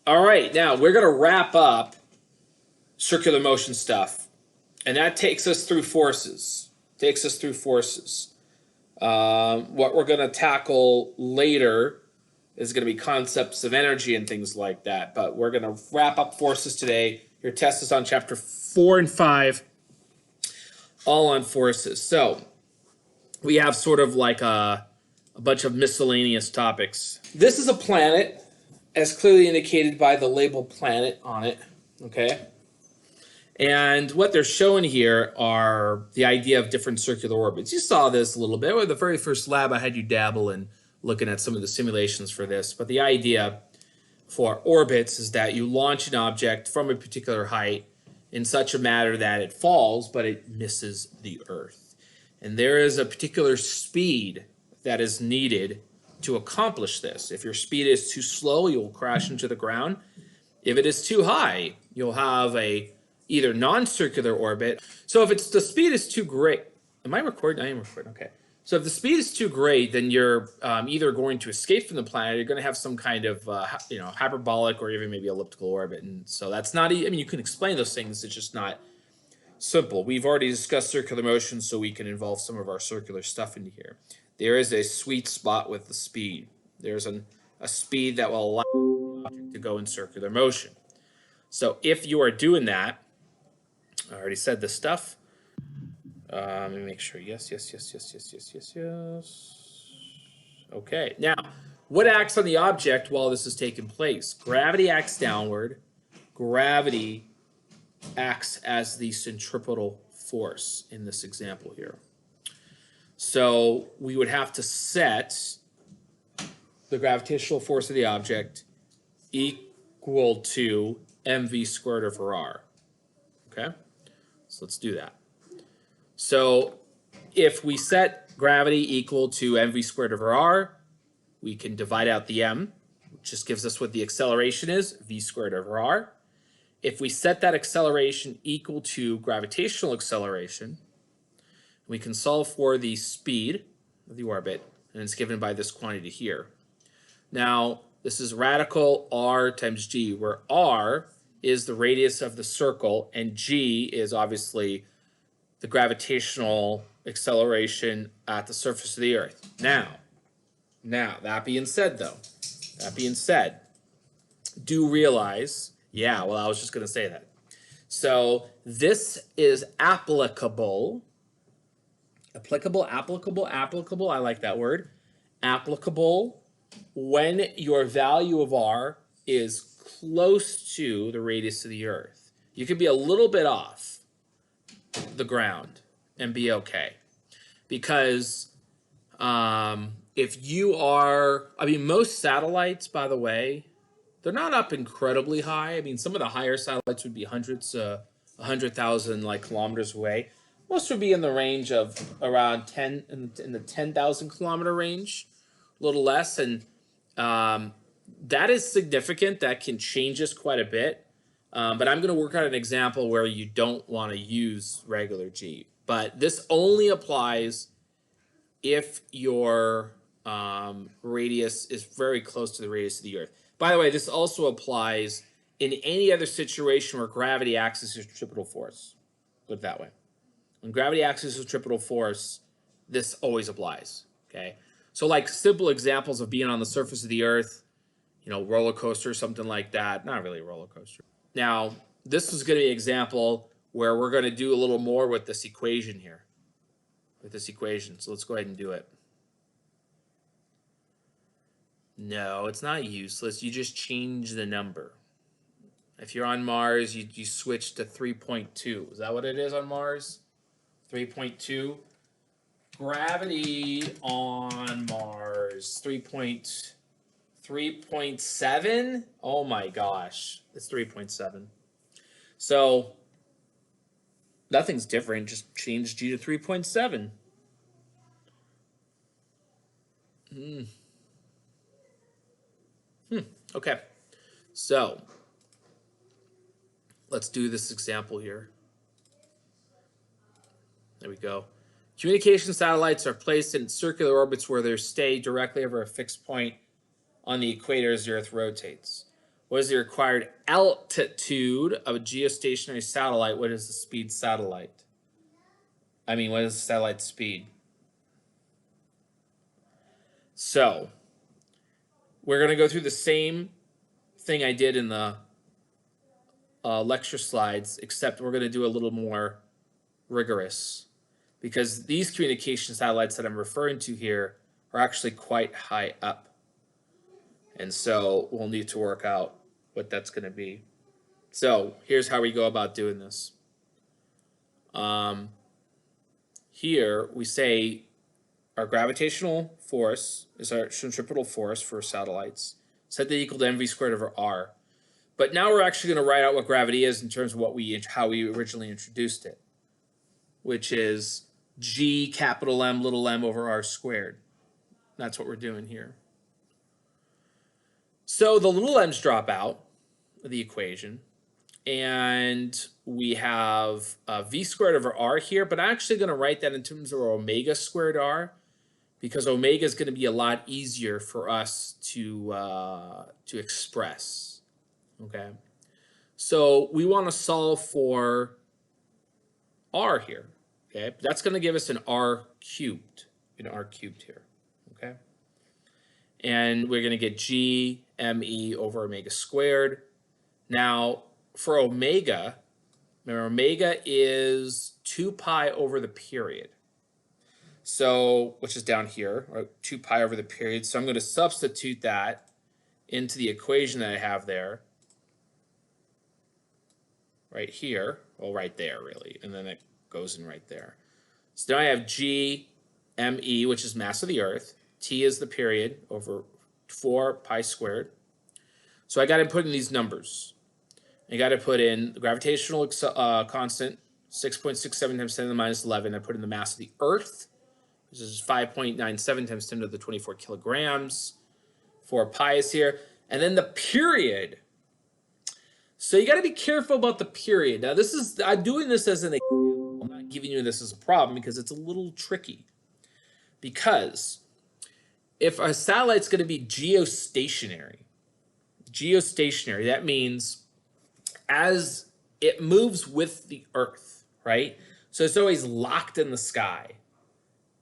All right, now we're going to wrap up circular motion stuff, and that takes us through forces. What we're going to tackle later is going to be concepts of energy and things like that. But we're going to wrap up forces today. Your test is on chapter 4 and 5, all on forces. So we have sort of like a bunch of miscellaneous topics. This is a planet, as clearly indicated by the label planet on it, okay? And what they're showing here are the idea of different circular orbits. You saw this a little bit. With the very first lab, I had you dabble in looking at some of the simulations for this. But the idea for orbits is that you launch an object from a particular height in such a manner that it falls, but it misses the Earth. And there is a particular speed that is needed to accomplish this. If your speed is too slow, you'll crash into the ground. If it is too high, you'll have a either non-circular orbit. So if the speed is too great, am I recording? I am recording, okay. So if the speed is too great, then you're either going to escape from the planet, or you're going to have some kind of hyperbolic or even maybe elliptical orbit. And so that's not, I mean, you can explain those things, it's just not simple. We've already discussed circular motion, so we can involve some of our circular stuff into here. There is a sweet spot with the speed. There's a speed that will allow the object to go in circular motion. So if you are doing that, I already said this stuff. Let me make sure. Yes. Okay. Now, what acts on the object while this is taking place? Gravity acts downward. Gravity acts as the centripetal force in this example here. So we would have to set the gravitational force of the object equal to mv squared over r. Okay? So let's do that. So if we set gravity equal to mv squared over r, we can divide out the m, which just gives us what the acceleration is, v squared over r. If we set that acceleration equal to gravitational acceleration, we can solve for the speed of the orbit, and it's given by this quantity here. Now, this is radical r times g, where r is the radius of the circle, and g is obviously the gravitational acceleration at the surface of the Earth. Now, that being said, do realize, I was just going to say that. So this is applicable, I like that word, applicable when your value of r is close to the radius of the Earth. You could be a little bit off the ground and be okay. Because if you are, most satellites, by the way, they're not up incredibly high. Some of the higher satellites would be 100,000 kilometers away. Most would be in the range of around 10, in the 10,000 kilometer range, a little less. And that is significant. That can change us quite a bit. But I'm going to work on an example where you don't want to use regular G. But this only applies if your radius is very close to the radius of the Earth. By the way, this also applies in any other situation where gravity acts as a centripetal force. Put it that way. When gravity acts as a centripetal force, this always applies. Okay. So simple examples of being on the surface of the Earth, roller coaster, something like that. Not really a roller coaster. Now, this is going to be an example where we're going to do a little more with this equation here. So let's go ahead and do it. No, it's not useless. You just change the number. If you're on Mars, you switch to 3.2. Is that what it is on Mars? 3.2. Gravity on Mars, 3.7. Oh my gosh, it's 3.7. So nothing's different. Just change G to 3.7. Okay, so let's do this example here. There we go. Communication satellites are placed in circular orbits where they stay directly over a fixed point on the equator as the Earth rotates. What is the required altitude of a geostationary satellite? What is the speed satellite? What is the satellite speed? So, we're going to go through the same thing I did in the lecture slides, except we're going to do a little more rigorous, because these communication satellites that I'm referring to here are actually quite high up. And so we'll need to work out what that's going to be. So here's how we go about doing this. Here we say our gravitational force is our centripetal force for satellites, set that equal to mv squared over r. But now we're actually going to write out what gravity is in terms of how we originally introduced it, which is g capital M little m over r squared. That's what we're doing here. So the little m's drop out of the equation, and we have v squared over r here, but I'm actually going to write that in terms of omega squared r, because omega is going to be a lot easier for us to express. Okay, so we want to solve for r here. Okay, that's going to give us an r cubed here. Okay, and we're going to get g me over omega squared. Now for omega, remember omega is 2 pi over the period. So, which is down here, or 2 pi over the period. So I'm going to substitute that into the equation that I have there. Right here, well, right there, really. And then it goes in right there. So now I have g me, which is mass of the Earth. T is the period over 4 pi squared. So I got to put in these numbers. I got to put in the gravitational constant, 6.67 times 10 to the minus 11. I put in the mass of the Earth, which is 5.97 times 10 to the 24 kilograms. 4 pi is here. And then the period. So you got to be careful about the period. Now I'm doing this as an example. I'm not giving you this as a problem because it's a little tricky. Because if a satellite's going to be geostationary, that means as it moves with the Earth, right? So it's always locked in the sky.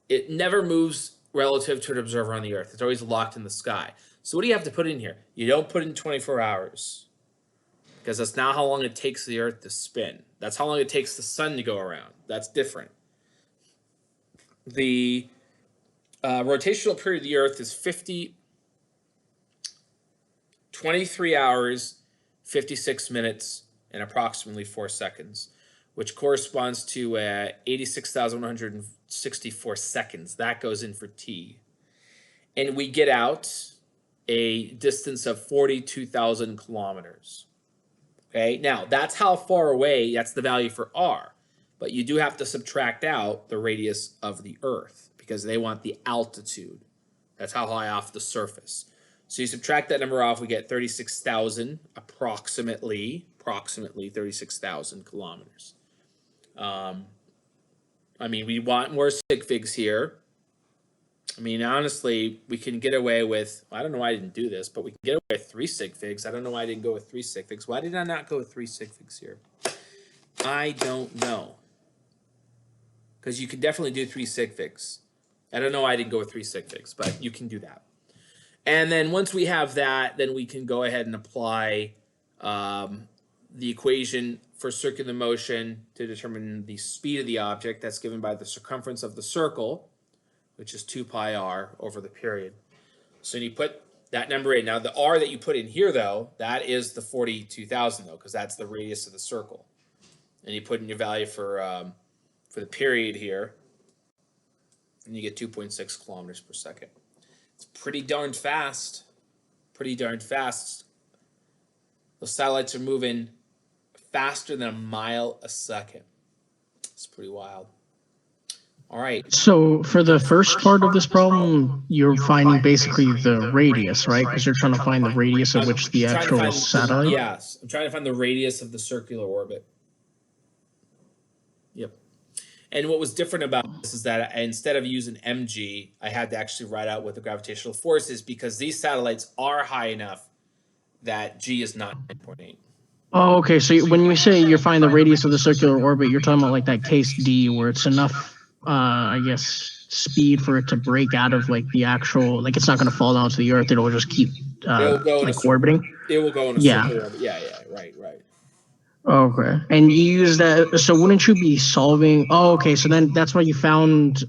It never moves relative to an observer on the Earth. It's always locked in the sky. So what do you have to put in here? You don't put in 24 hours, because that's not how long it takes the Earth to spin. That's how long it takes the sun to go around. That's different. The rotational period of the Earth is 23 hours, 56 minutes, and approximately 4 seconds, which corresponds to 86,164 seconds. That goes in for T. And we get out a distance of 42,000 kilometers. Okay, now that's how far away, that's the value for R. But you do have to subtract out the radius of the Earth because they want the altitude. That's how high off the surface. So you subtract that number off, we get 36,000, approximately 36,000 kilometers. We want more sig figs here. Honestly, we can get away with, I don't know why I didn't do this, but we can get away with 3 sig figs. I don't know why I didn't go with 3 sig figs. Why did I not go with 3 sig figs here? I don't know. Because you can definitely do 3 sig figs. I don't know why I didn't go with 3 sig figs, but you can do that. And then once we have that, then we can go ahead and apply the equation for circular motion to determine the speed of the object. That's given by the circumference of the circle, which is 2 pi r over the period. So you put that number in. Now the r that you put in here, though, that is the 42,000, though, because that's the radius of the circle. And you put in your value for the period here, and you get 2.6 kilometers per second. It's pretty darn fast. Those satellites are moving faster than a mile a second. It's pretty wild. All right. So for the first part of this problem, you're finding basically the radius, right? Because you're trying to find the radius at which the actual satellite. Yes, I'm trying to find the radius of the circular orbit. Yep. And what was different about this is that instead of using mg, I had to actually write out what the gravitational force is, because these satellites are high enough that G is not 9.8. Oh, okay. So when you say you're finding the radius of the circular orbit, you're talking about like that case D where it's enough, I guess, speed for it to break out of like the actual, like it's not going to fall down to the Earth. It'll just keep It'll go in like orbiting. It will go in a Yeah. circular orbit. Yeah, right. Okay. And you use that. So wouldn't you be solving? Oh, okay. So then that's why you found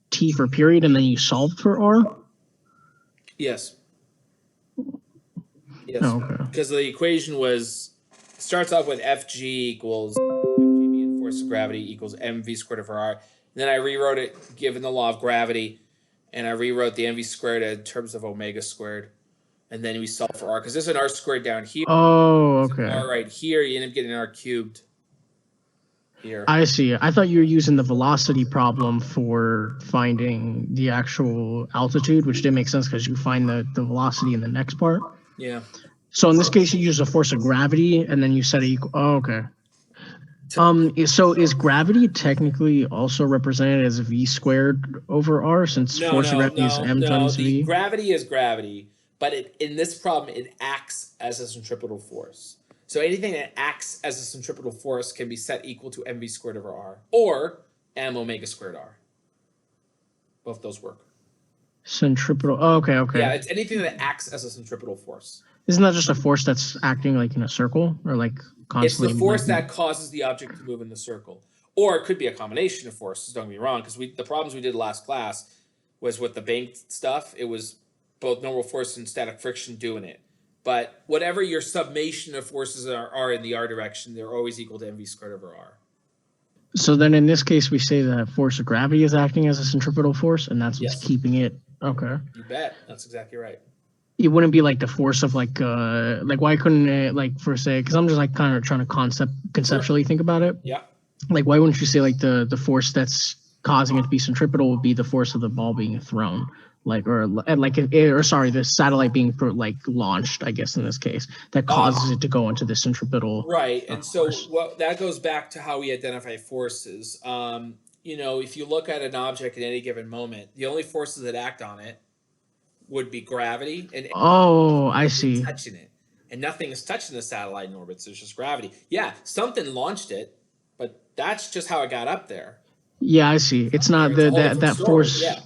T for period, and then you solved for R. Yes. Oh, okay. Because the equation starts off with Fg equals Fg being force of gravity equals mv squared over r. And then I rewrote it given the law of gravity, and I rewrote the mv squared in terms of omega squared. And then we solve for r because there's an r squared down here. Oh, okay. R right here, you end up getting an r cubed here. I see. I thought you were using the velocity problem for finding the actual altitude, which didn't make sense because you find the velocity in the next part. Yeah. So in this case, you use a force of gravity, and then you set it equal. Oh, okay. So is gravity technically also represented as v squared over r, since force of gravity is m times v? Gravity is gravity, but in this problem, it acts as a centripetal force. So anything that acts as a centripetal force can be set equal to mv squared over r or m omega squared r. Both those work. Centripetal. Oh, okay. Yeah, it's anything that acts as a centripetal force. Isn't that just a force that's acting like in a circle or like constantly? It's the force that causes the object to move in the circle. Or it could be a combination of forces, don't get me wrong, because the problems we did last class was with the banked stuff. It was both normal force and static friction doing it. But whatever your summation of forces are in the r direction, they're always equal to mv squared over r. So then in this case, we say that force of gravity is acting as a centripetal force, and that's what's keeping it. Okay. You bet. That's exactly right. It wouldn't be like the force of like why couldn't it, like, for say, because I'm just like kind of trying to conceptually think about it. Yeah. Like, why wouldn't you say like the force that's causing it to be centripetal would be the force of the ball being thrown, like, the satellite being launched, I guess in this case, that causes it to go into the centripetal. Right, and force. So that goes back to how we identify forces. If you look at an object at any given moment, the only forces that act on it would be gravity and I see. Touching it, and nothing is touching the satellite in orbit. So it's just gravity. Yeah, something launched it, but that's just how it got up there. Yeah, I see. It's not that force. Yeah.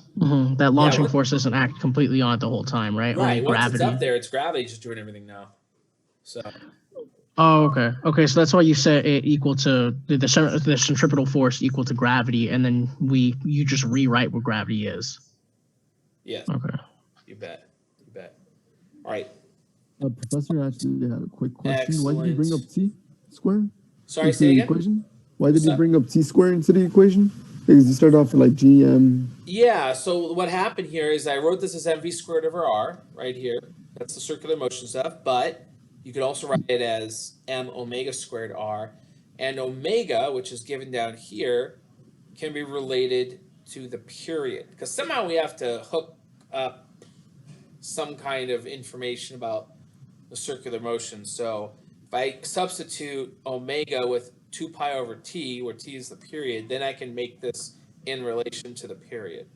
That launching force doesn't act completely on it the whole time, right? Right. Only Once gravity. it's up there, it's gravity just doing everything now. So. Oh, okay. Okay, so that's why you set it equal to the centripetal force equal to gravity, and then you just rewrite what gravity is. Yes. Okay. You bet. All right. Professor, actually had a quick question. Excellent. Why did you bring up t squared? Sorry, say again? Equation? Why did you bring up t squared into the equation? Because you started off with like gm. Yeah, so what happened here is I wrote this as mv squared over r right here. That's the circular motion stuff, but you could also write it as m omega squared r. And omega, which is given down here, can be related to the period. Because somehow we have to hook up some kind of information about the circular motion. So if I substitute omega with 2 pi over t, where t is the period, then I can make this in relation to the period.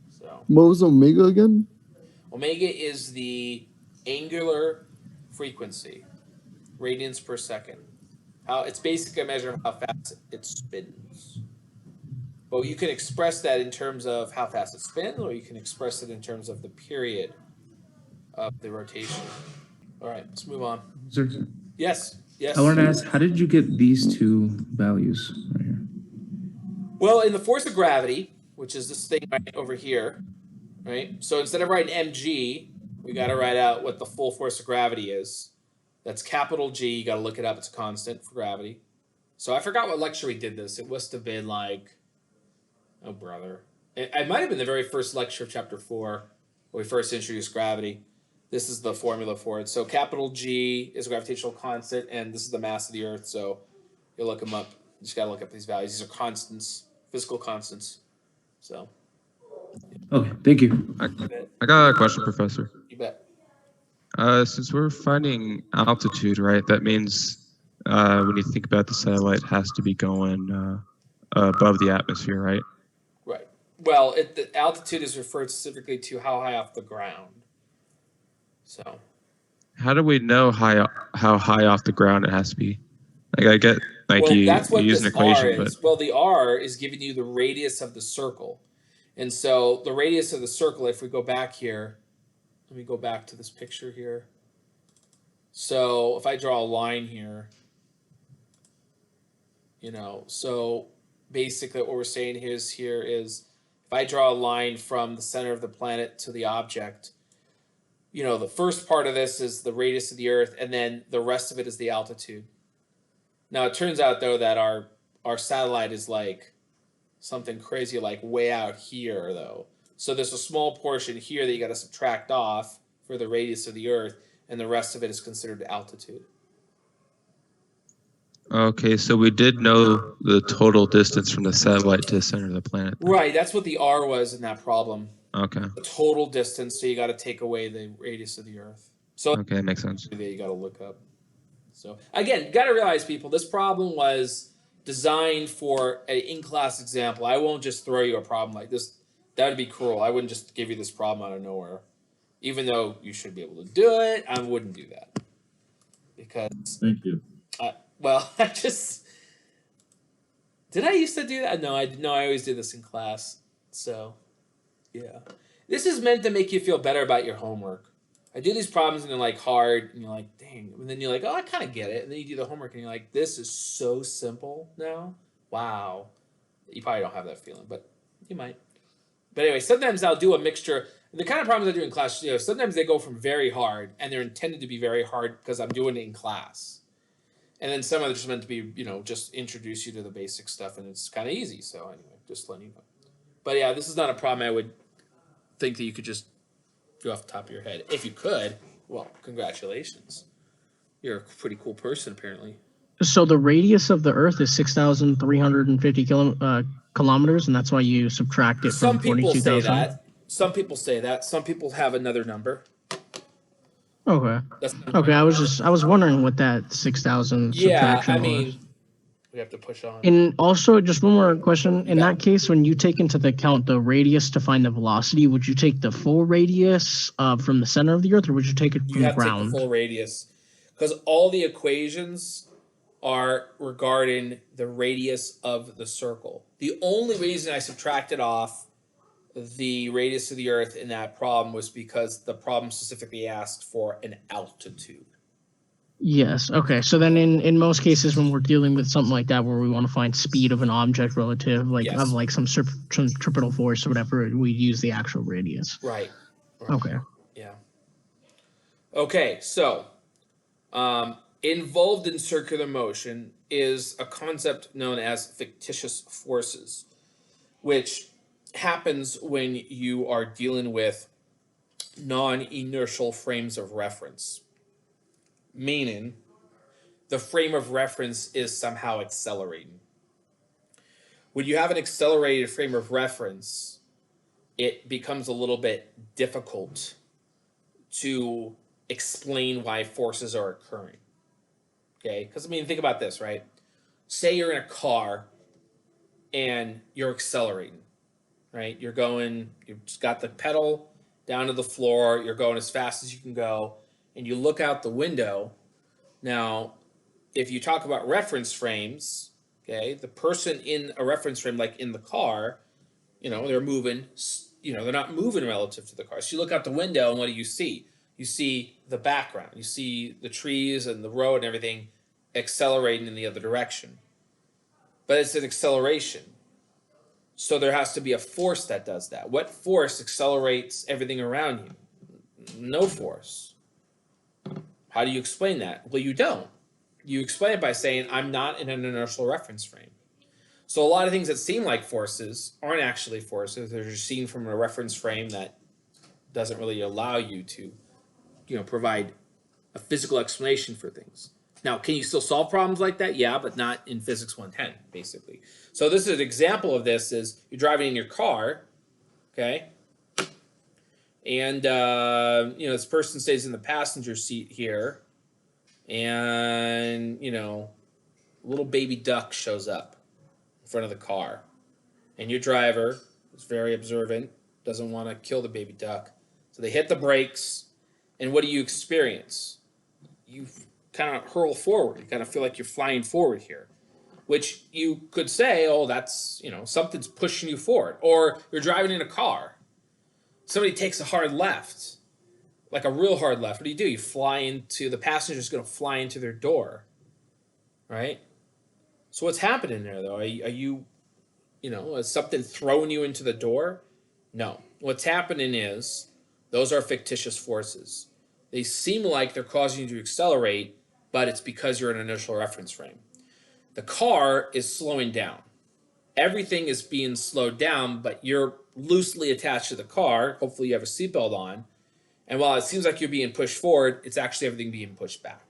So what was omega again? Omega is the angular frequency, radians per second. It's basically a measure of how fast it spins. But you can express that in terms of how fast it spins, or you can express it in terms of the period of the rotation. All right, let's move on. Sir, Yes. I wanted to ask, how did you get these two values right here? Well, in the force of gravity, which is this thing right over here, right? So instead of writing mg, we got to write out what the full force of gravity is. That's capital G. You got to look it up. It's a constant for gravity. So I forgot what lecture we did this. It must have been like, oh, brother. It might have been the very first lecture of chapter 4 when we first introduced gravity. This is the formula for it. So capital G is a gravitational constant, and this is the mass of the Earth. So you look them up. You just got to look up these values. These are constants, physical constants. So. Okay, thank you. I got a question, Professor. You bet. Since we're finding altitude, right, that means when you think about the satellite, it has to be going above the atmosphere, right? Right. Well, the altitude is referred specifically to how high off the ground. So, how do we know how high off the ground it has to be? Like I get like Well, you that's what use an this R equation, but is. Well, the R is giving you the radius of the circle. And so the radius of the circle, if we go back here, let me go back to this picture here. So if I draw a line here, so basically what we're saying here is if I draw a line from the center of the planet to the object, the first part of this is the radius of the Earth, and then the rest of it is the altitude. Now it turns out though that our satellite is like something crazy, like way out here though. So there's a small portion here that you got to subtract off for the radius of the Earth, and the rest of it is considered altitude. okay, so we did know the total distance from the satellite to the center of the planet. Then. Right, that's what the R was in that problem. Okay. The total distance, so you got to take away the radius of the Earth. So Okay, that makes sense. that you got to look up. So again, got to realize, people, this problem was designed for an in-class example. I won't just throw you a problem like this. That would be cruel. I wouldn't just give you this problem out of nowhere. Even though you should be able to do it, I wouldn't do that. Because, Thank you. well, I just... Did I used to do that? No, I always did this in class. So, yeah. This is meant to make you feel better about your homework. I do these problems and they're like hard, and you're like, dang. And then you're like, oh, I kind of get it. And then you do the homework and you're like, this is so simple now. Wow. You probably don't have that feeling, but you might. But anyway, sometimes I'll do a mixture. The kind of problems I do in class, sometimes they go from very hard and they're intended to be very hard because I'm doing it in class. And then some are just meant to be, just introduce you to the basic stuff, and it's kind of easy. So anyway, just letting you know. But yeah, this is not a problem I would think that you could just do off the top of your head. If you could, well, congratulations. You're a pretty cool person, apparently. So the radius of the Earth is 6,350 kilometers, and that's why you subtract it Some from people say 42,000. that. Some people say that. Some people have another number. Okay. That's Okay, I was wondering what that 6,000 yeah, subtraction I was. mean, we have to push on. And also, just one more question. In Yeah. that case, when you take into the account the radius to find the velocity, would you take the full radius from the center of the Earth, or would you take it You from have to take ground? the full radius because all the equations are regarding the radius of the circle. The only reason I subtracted off the radius of the Earth in that problem was because the problem specifically asked for an altitude. Yes. Okay. So then, in most cases, when we're dealing with something like that, where we want to find speed of an object relative, like Yes. of like some centripetal force or whatever, we use the actual radius. Right. Okay. Yeah. Okay, so involved in circular motion is a concept known as fictitious forces, which happens when you are dealing with non-inertial frames of reference, meaning the frame of reference is somehow accelerating. When you have an accelerated frame of reference, it becomes a little bit difficult to explain why forces are occurring. Okay? Because, think about this, right? Say you're in a car and you're accelerating, right? You've just got the pedal down to the floor, you're going as fast as you can go, and you look out the window. Now, if you talk about reference frames, okay, the person in a reference frame, like in the car, they're moving, they're not moving relative to the car. So you look out the window, and what do you see? You see the background. You see the trees and the road and everything accelerating in the other direction. But it's an acceleration. So there has to be a force that does that. What force accelerates everything around you? No force. How do you explain that? Well, you don't. You explain it by saying, I'm not in an inertial reference frame. So a lot of things that seem like forces aren't actually forces. They're just seen from a reference frame that doesn't really allow you to, provide a physical explanation for things. Now, can you still solve problems like that? Yeah, but not in Physics 110, basically. So this is an example of this is you're driving in your car, okay? And, this person stays in the passenger seat here. And, a little baby duck shows up in front of the car. And your driver is very observant, doesn't want to kill the baby duck. So they hit the brakes. And what do you experience? you kind of hurl forward. You kind of feel like you're flying forward here, which you could say, oh, that's, something's pushing you forward. Or you're driving in a car. Somebody takes a hard left, like a real hard left. What do? You fly into, the passenger's going to fly into their door, right? So what's happening there, though? Are you, is something throwing you into the door? No. What's happening is those are fictitious forces. They seem like they're causing you to accelerate, but it's because you're in an initial reference frame. The car is slowing down. Everything is being slowed down, but you're loosely attached to the car. Hopefully you have a seatbelt on. And while it seems like you're being pushed forward, it's actually everything being pushed back.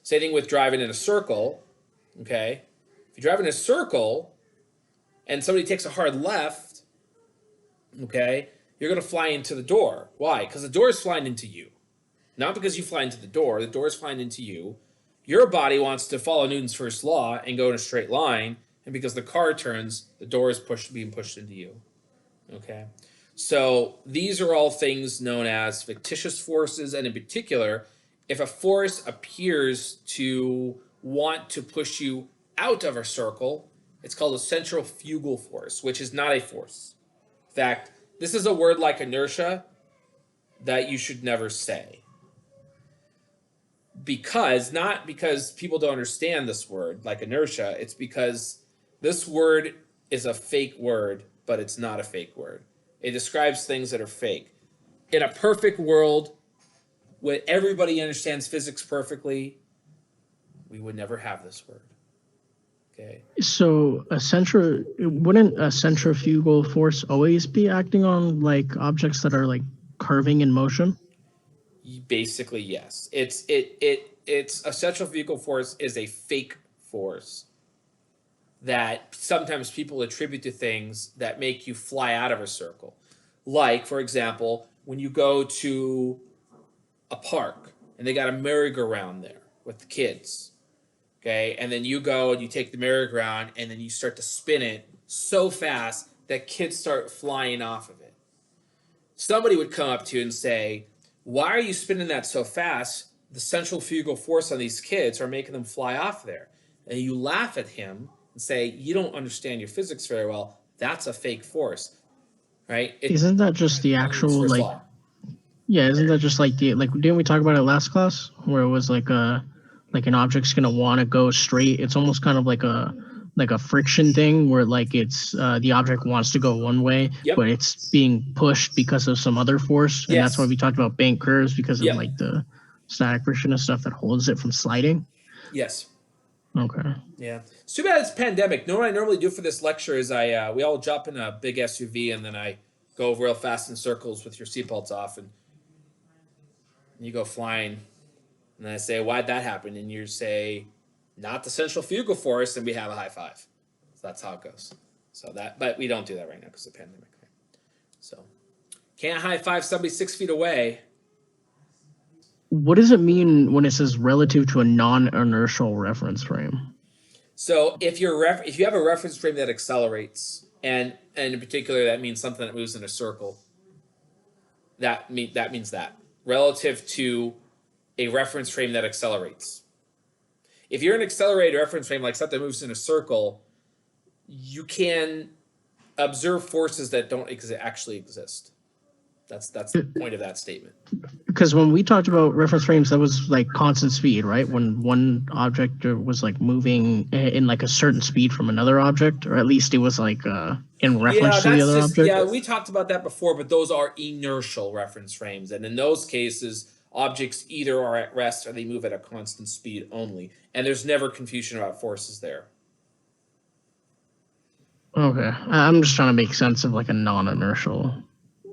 Same thing with driving in a circle, okay? If you drive in a circle and somebody takes a hard left, okay, you're going to fly into the door. Why? Because the door is flying into you. Not because you fly into the door is flying into you. Your body wants to follow Newton's first law and go in a straight line, and because the car turns, the door is being pushed into you. Okay? So these are all things known as fictitious forces, and in particular, if a force appears to want to push you out of a circle, it's called a centrifugal force, which is not a force. In fact, this is a word like inertia that you should never say. Not because people don't understand this word, like inertia, it's because this word is a fake word, but it's not a fake word. It describes things that are fake. In a perfect world, where everybody understands physics perfectly, we would never have this word. Okay. So wouldn't a centrifugal force always be acting on like objects that are like curving in motion? Basically, yes. It's a centrifugal force is a fake force that sometimes people attribute to things that make you fly out of a circle. Like, for example, when you go to a park and they got a merry-go-round there with the kids, okay? And then you go and you take the merry-go-round and then you start to spin it so fast that kids start flying off of it. Somebody would come up to you and say, why are you spinning that so fast? The centrifugal force on these kids are making them fly off there. And you laugh at him and say, you don't understand your physics very well. That's a fake force, right? Isn't that just the actual like? Yeah, isn't that just like didn't we talk about it last class where it was like an object's gonna want to go straight? It's almost kind of like a friction thing where like it's the object wants to go one way, Yep. but it's being pushed because of some other force, and that's Yes. why we talked about bank curves because of Yep. like the static friction and stuff that holds it from sliding. Yes. Okay. Yeah. It's too bad it's pandemic. What I normally do for this lecture is we all jump in a big SUV and then I go real fast in circles with your seatbelts off and you go flying. And I say, why'd that happen? And you say, not the centrifugal force, and we have a high five. So that's how it goes. But we don't do that right now because of the pandemic. Right? So can't high five somebody 6 feet away. What does it mean when it says relative to a non-inertial reference frame? So if you have a reference frame that accelerates, and in particular that means something that moves in a circle, that means that relative to a reference frame that accelerates. If you're an accelerated reference frame, like something that moves in a circle, you can observe forces that don't actually exist. That's the point of that statement. Because when we talked about reference frames, that was like constant speed, right? When one object was like moving in like a certain speed from another object, or at least it was like in reference to the other object. Yeah, we talked about that before, but those are inertial reference frames. And in those cases, objects either are at rest or they move at a constant speed only. And there's never confusion about forces there. Okay. I'm just trying to make sense of like a non-inertial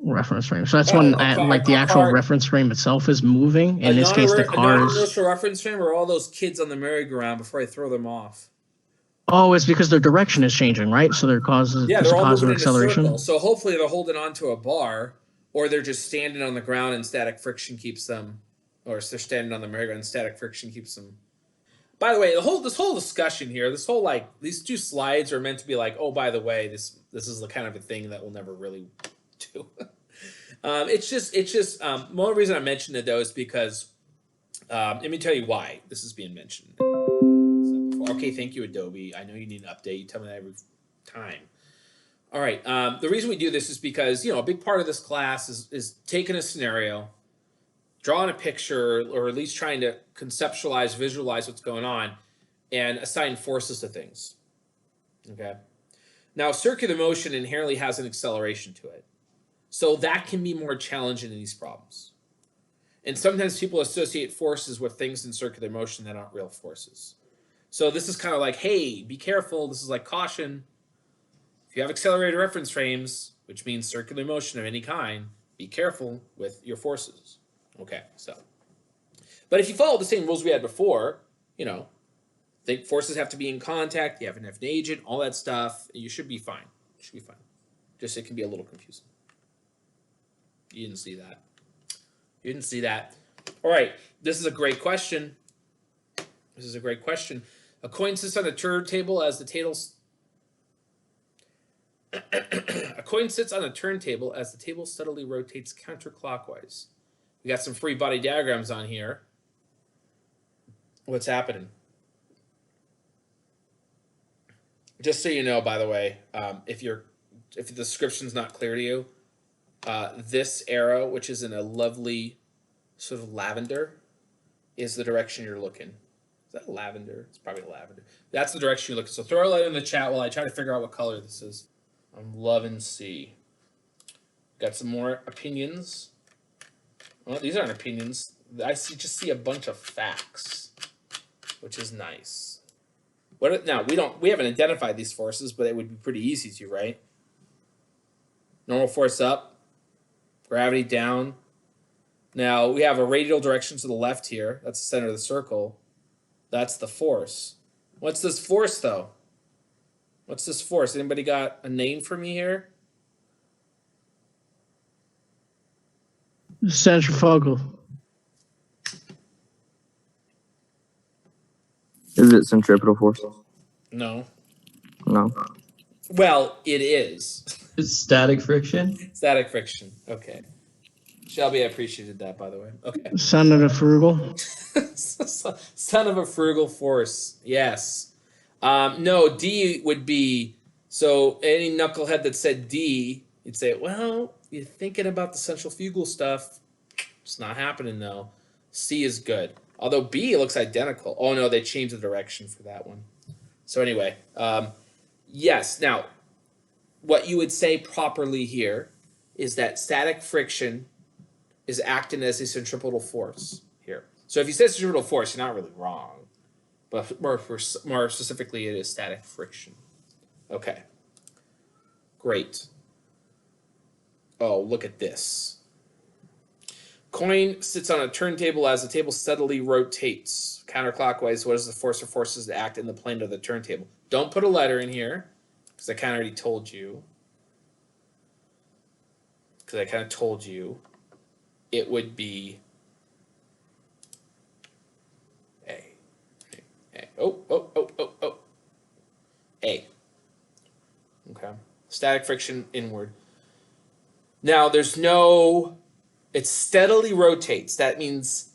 reference frame. So that's when like the actual reference frame itself is moving. In this case, the car is... A non-inertial reference frame are all those kids on the merry-go-round before I throw them off. Oh, it's because their direction is changing, right? So they're causing acceleration. So hopefully they're holding on to a bar, or they're just standing on the ground and static friction keeps them, or they're standing on the merry-go-round and static friction keeps them. By the way, this whole discussion here, these two slides are meant to be like, oh, by the way, this is the kind of a thing that we'll never really do. It's just one reason I mentioned it though is because Let me tell you why this is being mentioned. Okay, thank you, Adobe. I know you need an update. You tell me that every time. All right. The reason we do this is because, a big part of this class is taking a scenario, drawing a picture, or at least trying to conceptualize, visualize what's going on, and assign forces to things. Okay. Now, circular motion inherently has an acceleration to it. So that can be more challenging in these problems. And sometimes people associate forces with things in circular motion that aren't real forces. So this is kind of like, hey, be careful. This is like caution. If you have accelerated reference frames, which means circular motion of any kind, be careful with your forces. Okay, so. But if you follow the same rules we had before, think forces have to be in contact, you have an agent, all that stuff, you should be fine. You should be fine. Just it can be a little confusing. You didn't see that. You didn't see that. All right, this is a great question. This is a great question. A coin sits on a turntable as the tables. A coin sits on a turntable as the table steadily rotates counterclockwise. We got some free body diagrams on here. What's happening? Just so you know, by the way, if the description's not clear to you, this arrow, which is in a lovely sort of lavender, is the direction you're looking. Is that lavender? It's probably lavender. That's the direction you're looking. So throw a letter in the chat while I try to figure out what color this is. I'm loving C. Got some more opinions. Well, these aren't opinions. I just see a bunch of facts, which is nice. Now we haven't identified these forces, but it would be pretty easy to, right? Normal force up, gravity down. Now we have a radial direction to the left here. That's the center of the circle. That's the force. What's this force though? What's this force? Anybody got a name for me here? Centrifugal. Is it centripetal force? No. No. Well, it is. It's static friction. Static friction. Okay. Shelby, I appreciated that, by the way. Okay. Son of a frugal. Son of a frugal force. Yes. No, D would be, so any knucklehead that said D, you'd say, well, you're thinking about the centrifugal stuff. It's not happening, though. C is good. Although B looks identical. Oh, no, they changed the direction for that one. So anyway, yes. Now, what you would say properly here is that static friction is acting as a centripetal force here. So if you said centripetal force, you're not really wrong. But more specifically, it is static friction. Okay. Great. Oh, look at this. Coin sits on a turntable as the table steadily rotates counterclockwise. What is the force or forces that act in the plane of the turntable? Don't put a letter in here, because I kind of already told you. It would be A. Oh. A. Okay. Static friction inward. Now, it steadily rotates. That means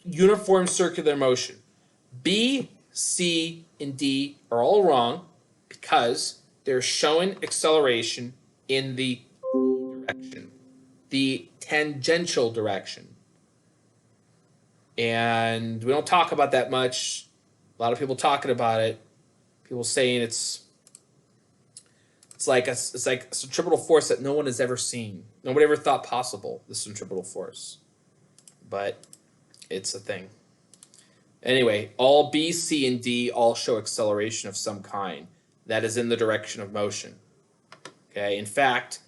uniform circular motion. B, C, and D are all wrong because they're showing acceleration in the direction, the tangential direction. And we don't talk about that much. A lot of people talking about it. People saying it's like a centripetal force that no one has ever seen. Nobody ever thought possible, the centripetal force. But it's a thing. Anyway, all B, C, and D all show acceleration of some kind that is in the direction of motion. Okay. In fact,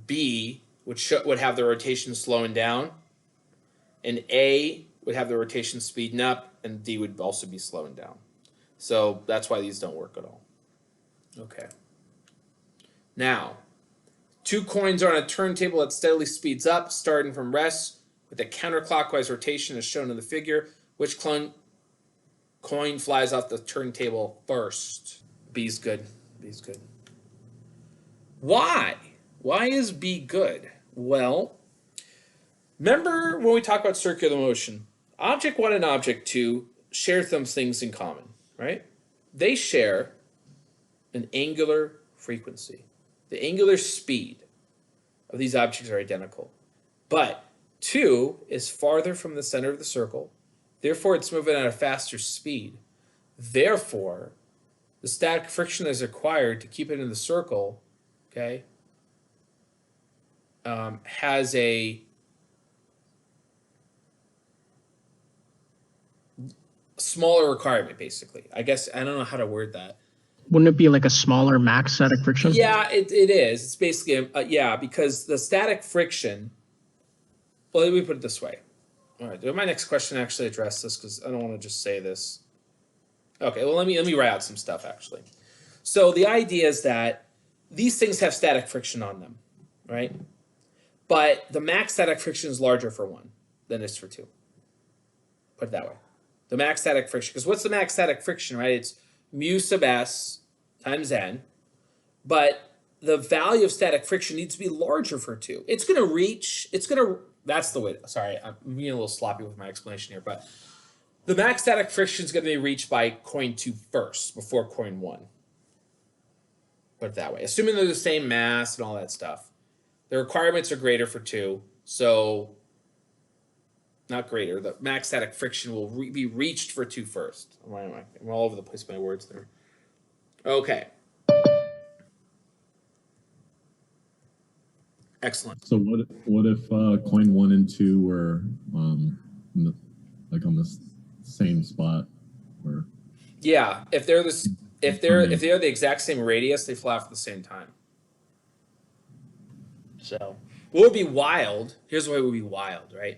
B would have the rotation slowing down, and A would have the rotation speeding up, and D would also be slowing down. So that's why these don't work at all. Okay. Now, two coins are on a turntable that steadily speeds up, starting from rest with a counterclockwise rotation as shown in the figure. Which coin flies off the turntable first? B's good. B's good. Why? Why is B good? Well, Remember when we talk about circular motion, object 1 and object 2 share some things in common, right? They share an angular frequency. The angular speed of these objects are identical. But 2 is farther from the center of the circle. Therefore, it's moving at a faster speed. Therefore, the static friction that is required to keep it in the circle, okay, has a smaller requirement, basically. I guess I don't know how to word that. Wouldn't it be like a smaller max static friction? Yeah, it is. It's basically, yeah, because the static friction, well, let me put it this way. All right, my next question actually address this because I don't want to just say this. Okay, well, let me write out some stuff, actually. So the idea is that these things have static friction on them, right? But the max static friction is larger for 1 than it is for 2. Put it that way. The max static friction, because what's the max static friction, right? It's mu sub s times n, but the value of static friction needs to be larger for 2. It's going to reach, that's the way, sorry, I'm being a little sloppy with my explanation here, but the max static friction is going to be reached by coin 2 first, before coin 1. Put it that way. Assuming they're the same mass and all that stuff. The requirements are greater for 2, so not greater. The max static friction will be reached for 2 first. I'm all over the place with my words there. Okay. Excellent. So what if coin 1 and 2 were like on the same spot? Or yeah, if they're the exact same radius, they fly off at the same time. So what would be wild? Here's what would be wild, right?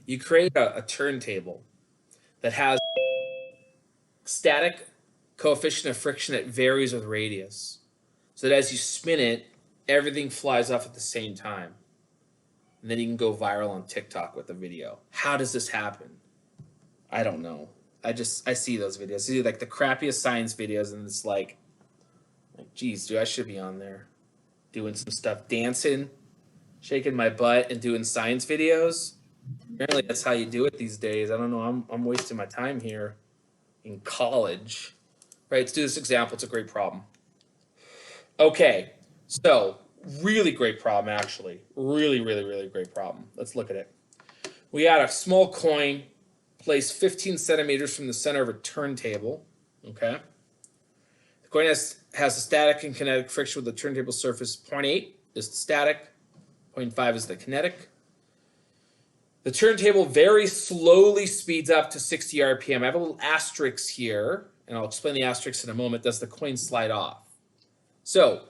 You create a turntable that has static coefficient of friction that varies with radius, so that as you spin it, everything flies off at the same time. And then you can go viral on TikTok with the video. How does this happen? I don't know. I see those videos. I see like the crappiest science videos, and it's like, geez, dude, I should be on there doing some stuff, dancing, shaking my butt, and doing science videos. Apparently, that's how you do it these days. I don't know. I'm wasting my time here in college. Right, let's do this example. It's a great problem. Okay, so really great problem, actually. Really, really, really great problem. Let's look at it. We had a small coin placed 15 centimeters from the center of a turntable. Okay. The coin has a static and kinetic friction with the turntable surface. 0.8 is the static. 0.5 is the kinetic. The turntable very slowly speeds up to 60 RPM. I have a little asterisk here, and I'll explain the asterisk in a moment. Does the coin slide off? So,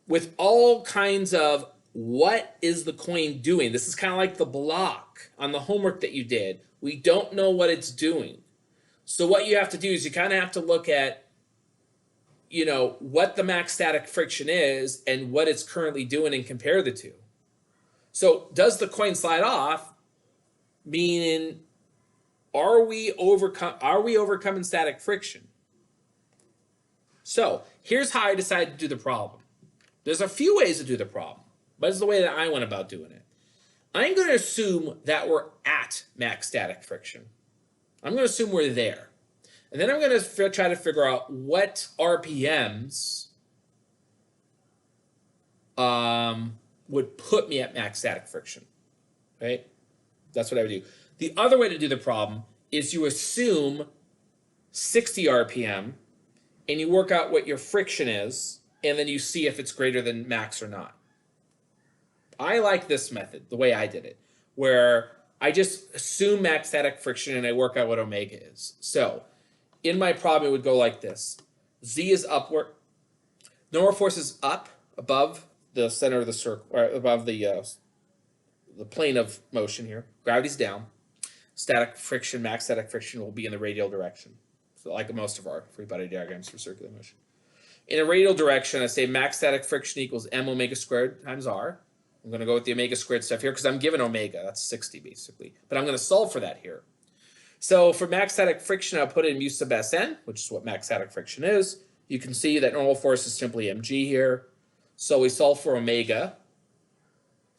with all kinds of what is the coin doing? This is kind of like the block on the homework that you did. We don't know what it's doing. So what you have to do is you kind of have to look at, what the max static friction is and what it's currently doing and compare the two. So does the coin slide off? Meaning, are we overcoming static friction? So here's how I decided to do the problem. There's a few ways to do the problem, but it's the way that I went about doing it. I'm going to assume that we're at max static friction. I'm going to assume we're there. And then I'm going to try to figure out what RPMs would put me at max static friction, right? That's what I would do. The other way to do the problem is you assume 60 RPM and you work out what your friction is, and then you see if it's greater than max or not. I like this method, the way I did it, where I just assume max static friction and I work out what omega is. So in my problem, it would go like this. Z is upward. Normal force is up above the center of the circle, or above the plane of motion here. Gravity's down. Static friction, max static friction will be in the radial direction. So like most of our free body diagrams for circular motion. In a radial direction, I say max static friction equals m omega squared times r. I'm going to go with the omega squared stuff here because I'm given omega. That's 60 basically. But I'm going to solve for that here. So for max static friction, I'll put in mu sub Sn, which is what max static friction is. You can see that normal force is simply mg here. So we solve for omega.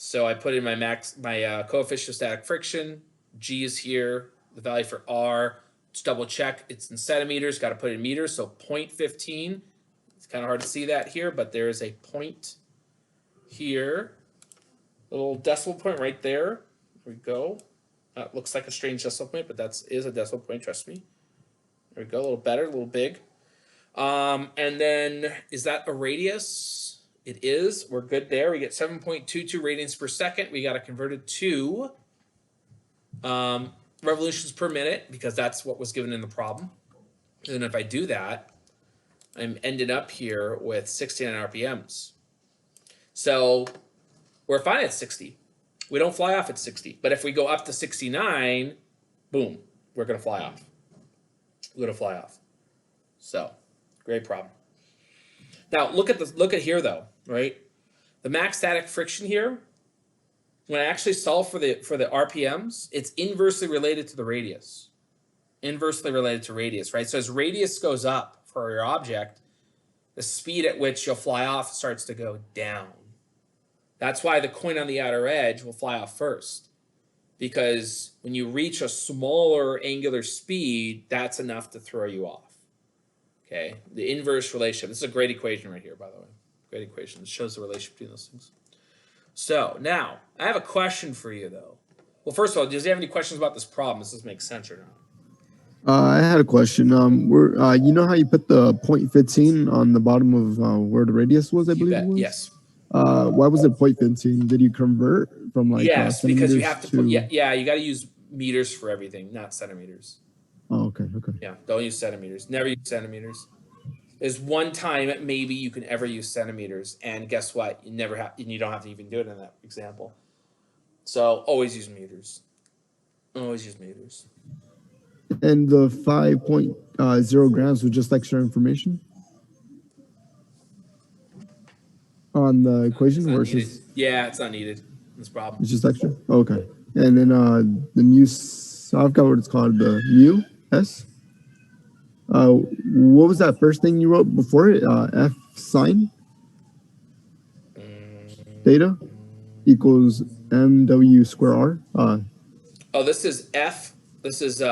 So I put in my coefficient of static friction. G is here. The value for R. Just double check. It's in centimeters. Got to put it in meters. So 0.15. It's kind of hard to see that here, but there is a point here. A little decimal point right there. There we go. That looks like a strange decimal point, but that is a decimal point. Trust me. There we go. A little better. A little big. And then is that a radius? It is. We're good there. We get 7.22 radians per second. We got to convert it to revolutions per minute because that's what was given in the problem. And if I do that, I'm ended up here with 69 RPMs. So we're fine at 60. We don't fly off at 60. But if we go up to 69, boom, we're going to fly off. We're going to fly off. So great problem. Now look at here though, right? The max static friction here, when I actually solve for the RPMs, it's inversely related to the radius. Inversely related to radius, right? So as radius goes up for your object, the speed at which you'll fly off starts to go down. That's why the coin on the outer edge will fly off first. Because when you reach a smaller angular speed, that's enough to throw you off. Okay, the inverse relationship. This is a great equation right here, by the way. Great equation. It shows the relationship between those things. So now, I have a question for you, though. Well, first of all, does you have any questions about this problem? Does this make sense or not? I had a question. You know how you put the 0.15 on the bottom of where the radius was? I believe it was. Yes. Why was it 0.15? Did you convert from like yes, because you have to put. to... Yeah, you got to use meters for everything, not centimeters. Oh, okay. Yeah, don't use centimeters. Never use centimeters. There's one time maybe you can ever use centimeters, and guess what? You never have. You don't have to even do it in that example. So always use meters. Always use meters. And the 5.0 grams was just extra information on the equation, or it's just... Yeah, it's not needed. This problem. It's just extra. Okay. And then the mu, I've got what it's called, the mu s. What was that first thing you wrote before it? F sine theta equals mw square r. Oh, this is F. This is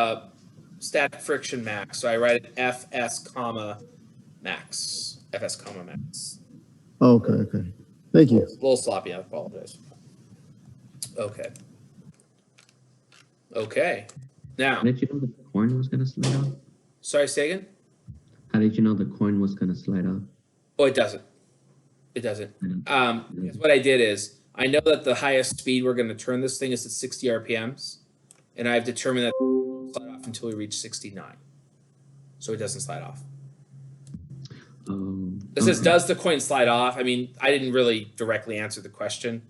static friction max. So I write it Fs comma max. Fs comma max. Okay. Thank you. A little sloppy. I apologize. Okay. Now. How did you know the coin was going to slide off? Sorry, say again? How did you know the coin was going to slide off? Oh, it doesn't. It doesn't. Because what I did is, I know that the highest speed we're going to turn this thing is at 60 RPMs, and I've determined that it won't slide off until we reach 69. So it doesn't slide off. This says, does the coin slide off? I mean, I didn't really directly answer the question,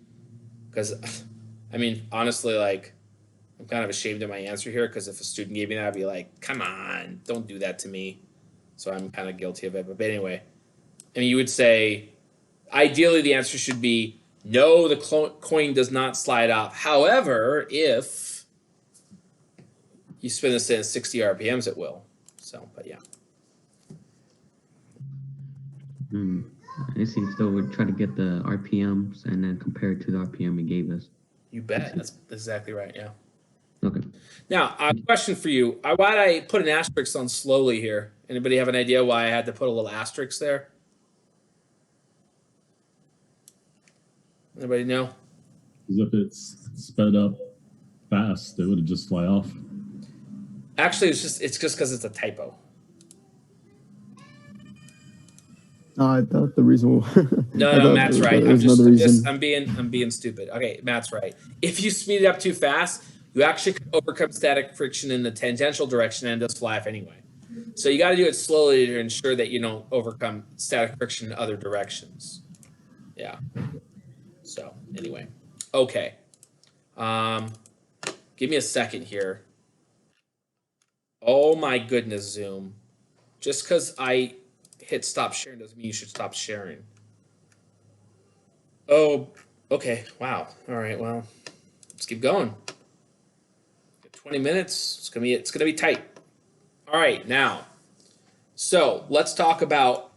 because, I mean, honestly, like, I'm kind of ashamed of my answer here, because if a student gave me that, I'd be like, come on, don't do that to me. So I'm kind of guilty of it. But anyway, I mean, you would say, ideally, the answer should be, no, the coin does not slide off. However, if you spin this in 60 RPMs, it will. So, but yeah. I see. So we're trying to get the RPMs and then compare it to the RPM it gave us. You bet. That's exactly right. Yeah. Okay. Now, a question for you. Why did I put an asterisk on slowly here? Anybody have an idea why I had to put a little asterisk there? Anybody know? Because if it's sped up fast, it would just fly off. Actually, it's just because it's a typo. I thought the reason. No, Matt's right. I'm being stupid. Okay, Matt's right. If you speed it up too fast, you actually could overcome static friction in the tangential direction and just fly off anyway. So you got to do it slowly to ensure that you don't overcome static friction in other directions. Yeah. So anyway, okay. Give me a second here. Oh my goodness, Zoom. Just because I hit stop sharing doesn't mean you should stop sharing. Oh, okay. Wow. All right. Well, let's keep going. 20 minutes. It's gonna be tight. All right. Now, so let's talk about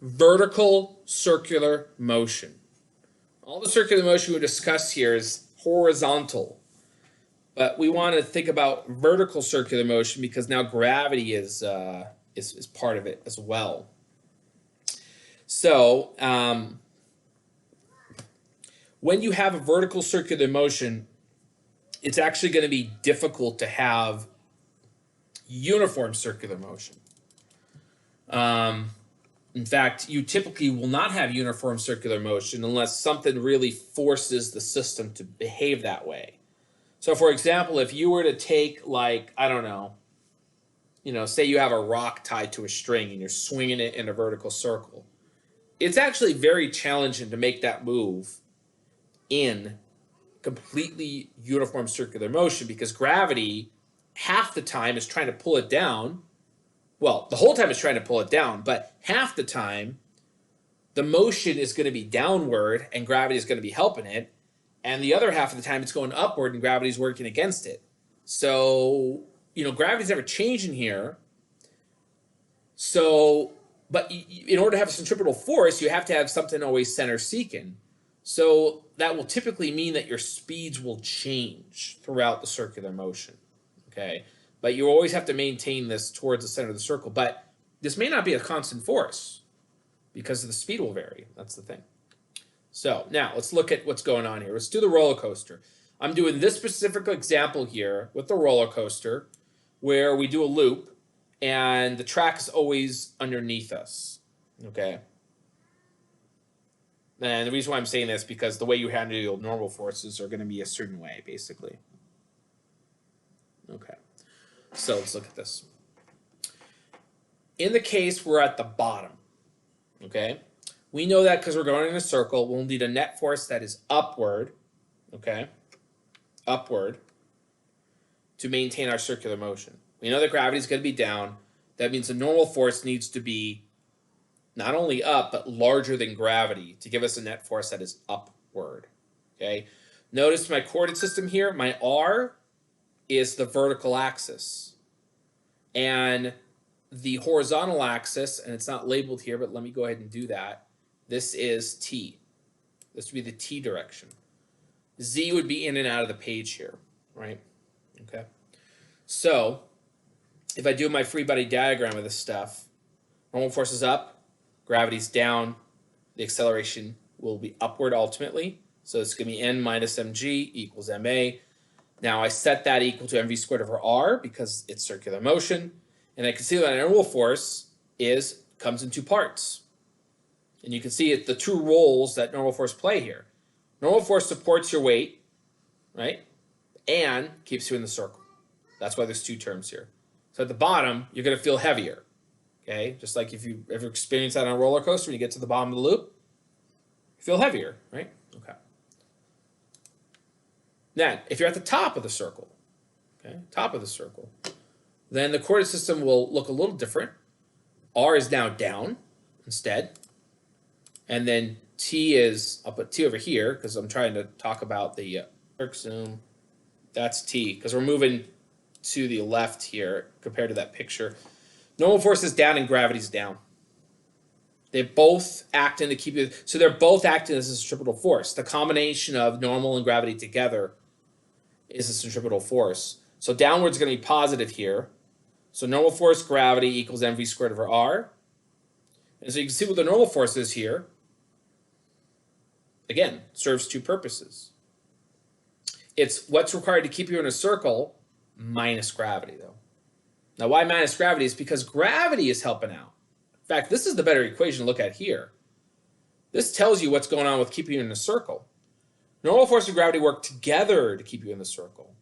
vertical circular motion. all the circular motion we discussed here is horizontal. But we want to think about vertical circular motion because now gravity is part of it as well. So when you have a vertical circular motion, it's actually going to be difficult to have uniform circular motion. In fact, you typically will not have uniform circular motion unless something really forces the system to behave that way. So, for example, if you were to take, like, I don't know, say you have a rock tied to a string and you're swinging it in a vertical circle, it's actually very challenging to make that move in completely uniform circular motion because gravity half the time is trying to pull it down. Well, the whole time it's trying to pull it down, but half the time the motion is going to be downward and gravity is going to be helping it. And the other half of the time it's going upward and gravity is working against it. So, gravity's never changing here. So, but in order to have a centripetal force, you have to have something always center seeking. So that will typically mean that your speeds will change throughout the circular motion, okay? But you always have to maintain this towards the center of the circle. But this may not be a constant force because the speed will vary. That's the thing. So now let's look at what's going on here. Let's do the roller coaster. I'm doing this specific example here with the roller coaster where we do a loop and the track is always underneath us, okay? And the reason why I'm saying this is because the way you handle your normal forces are going to be a certain way, basically. Okay, so let's look at this. In the case we're at the bottom, okay? We know that because we're going in a circle, we'll need a net force that is upward, okay? Upward to maintain our circular motion. We know that gravity is going to be down. That means the normal force needs to be not only up, but larger than gravity to give us a net force that is upward, okay? Notice my coordinate system here, my R is the vertical axis. And the horizontal axis, and it's not labeled here, but let me go ahead and do that. This is T. This would be the T direction. Z would be in and out of the page here, right? Okay. So if I do my free body diagram of this stuff, normal force is up, gravity's down, the acceleration will be upward ultimately. So it's going to be n minus mg equals ma. Now I set that equal to mv squared over r because it's circular motion. And I can see that normal force comes in two parts. And you can see the two roles that normal force play here. Normal force supports your weight, right? And keeps you in the circle. That's why there's two terms here. So at the bottom, you're going to feel heavier. Okay, just like if you ever experience that on a roller coaster, when you get to the bottom of the loop, you feel heavier, right? Okay. Then, if you're at the top of the circle, okay, top of the circle, then the coordinate system will look a little different. R is now down instead. And then T is, I'll put T over here because I'm trying to talk about the zoom. That's T because we're moving to the left here compared to that picture. Normal force is down and gravity's down. They both act in to keep you, so they're both acting as a centripetal force. The combination of normal and gravity together is a centripetal force. So downward's going to be positive here. So normal force gravity equals mv squared over r. And so you can see what the normal force is here. Again, serves two purposes. It's what's required to keep you in a circle minus gravity, though. Now, why minus gravity is because gravity is helping out. In fact, this is the better equation to look at here. This tells you what's going on with keeping you in a circle. Normal force and gravity work together to keep you in the circle.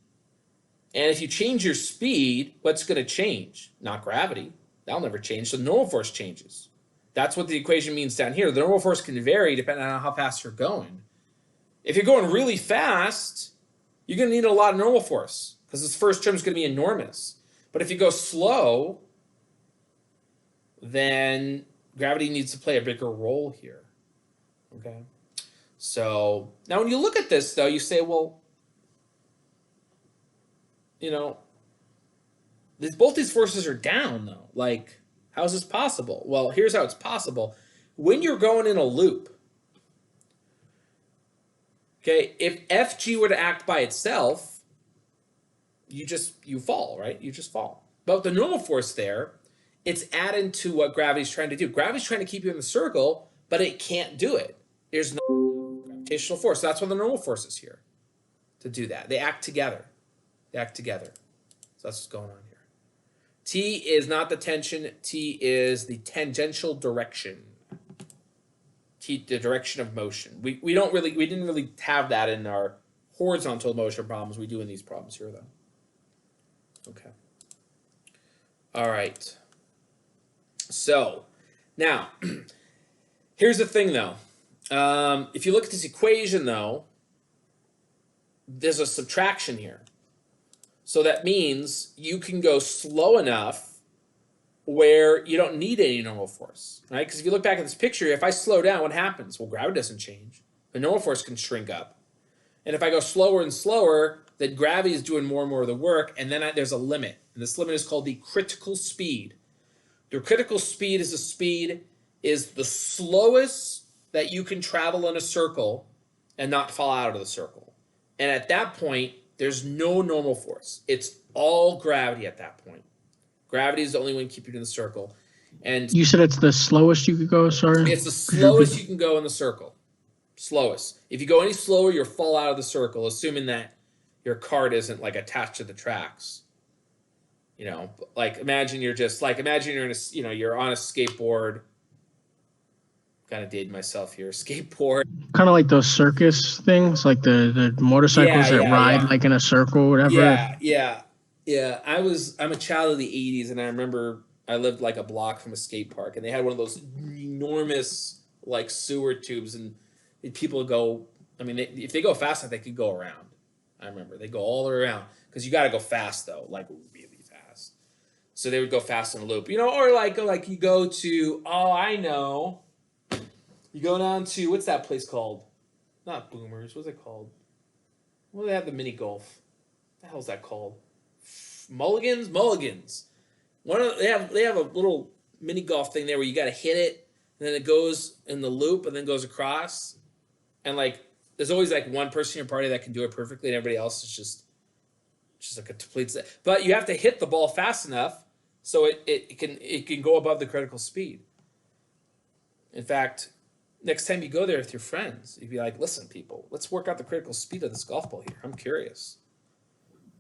And if you change your speed, what's going to change? Not gravity. That'll never change. So normal force changes. That's what the equation means down here. The normal force can vary depending on how fast you're going. If you're going really fast, you're going to need a lot of normal force because this first term is going to be enormous. But if you go slow, then gravity needs to play a bigger role here. Okay? So now when you look at this, though, you say, well, both these forces are down, though. Like, how is this possible? Well, here's how it's possible. When you're going in a loop, Okay, if FG were to act by itself, you fall, right? You just fall. But with the normal force there, it's added to what gravity's trying to do. Gravity's trying to keep you in the circle, but it can't do it. There's no gravitational force. So that's why the normal force is here to do that. They act together. They act together. So that's what's going on here. T is not the tension. T is the tangential direction. T, the direction of motion. We didn't really have that in our horizontal motion problems. We do in these problems here though. Okay. All right. So now, here's the thing though. If you look at this equation though, there's a subtraction here. So that means you can go slow enough where you don't need any normal force, right? Because if you look back at this picture, if I slow down, what happens? Well, gravity doesn't change. The normal force can shrink up. And if I go slower and slower, then gravity is doing more and more of the work, and then there's a limit. And this limit is called the critical speed. The critical speed is the slowest that you can travel in a circle and not fall out of the circle. And at that point, there's no normal force. It's all gravity at that point. Gravity is the only one keeping you in the circle. And You said it's the slowest you could go, sorry? it's the slowest you can go in the circle. Slowest. If you go any slower, you'll fall out of the circle, assuming that your cart isn't like attached to the tracks. You know, like imagine you're in a, you're on a skateboard. Kind of dated myself here. Skateboard. Kind of like those circus things, like the motorcycles that ride like in a circle, whatever. Yeah. I'm a child of the 80s, and I remember I lived like a block from a skate park, and they had one of those enormous like sewer tubes, and people go, I mean, if they go fast enough, they could go around. I remember they go all the way around, because you got to go fast though, like really fast. So they would go fast in a loop, or like you go to, I know, you go down to, what's that place called? Not Boomers. What's it called? Well, they have the mini golf. What the hell's that called? Mulligans. They have a little mini golf thing there where you got to hit it, and then it goes in the loop and then goes across, and like there's always like one person in your party that can do it perfectly, and everybody else is just like a complete set. But you have to hit the ball fast enough so it can go above the critical speed. In fact, next time you go there with your friends, you'd be like, listen, people, let's work out the critical speed of this golf ball here. I'm curious.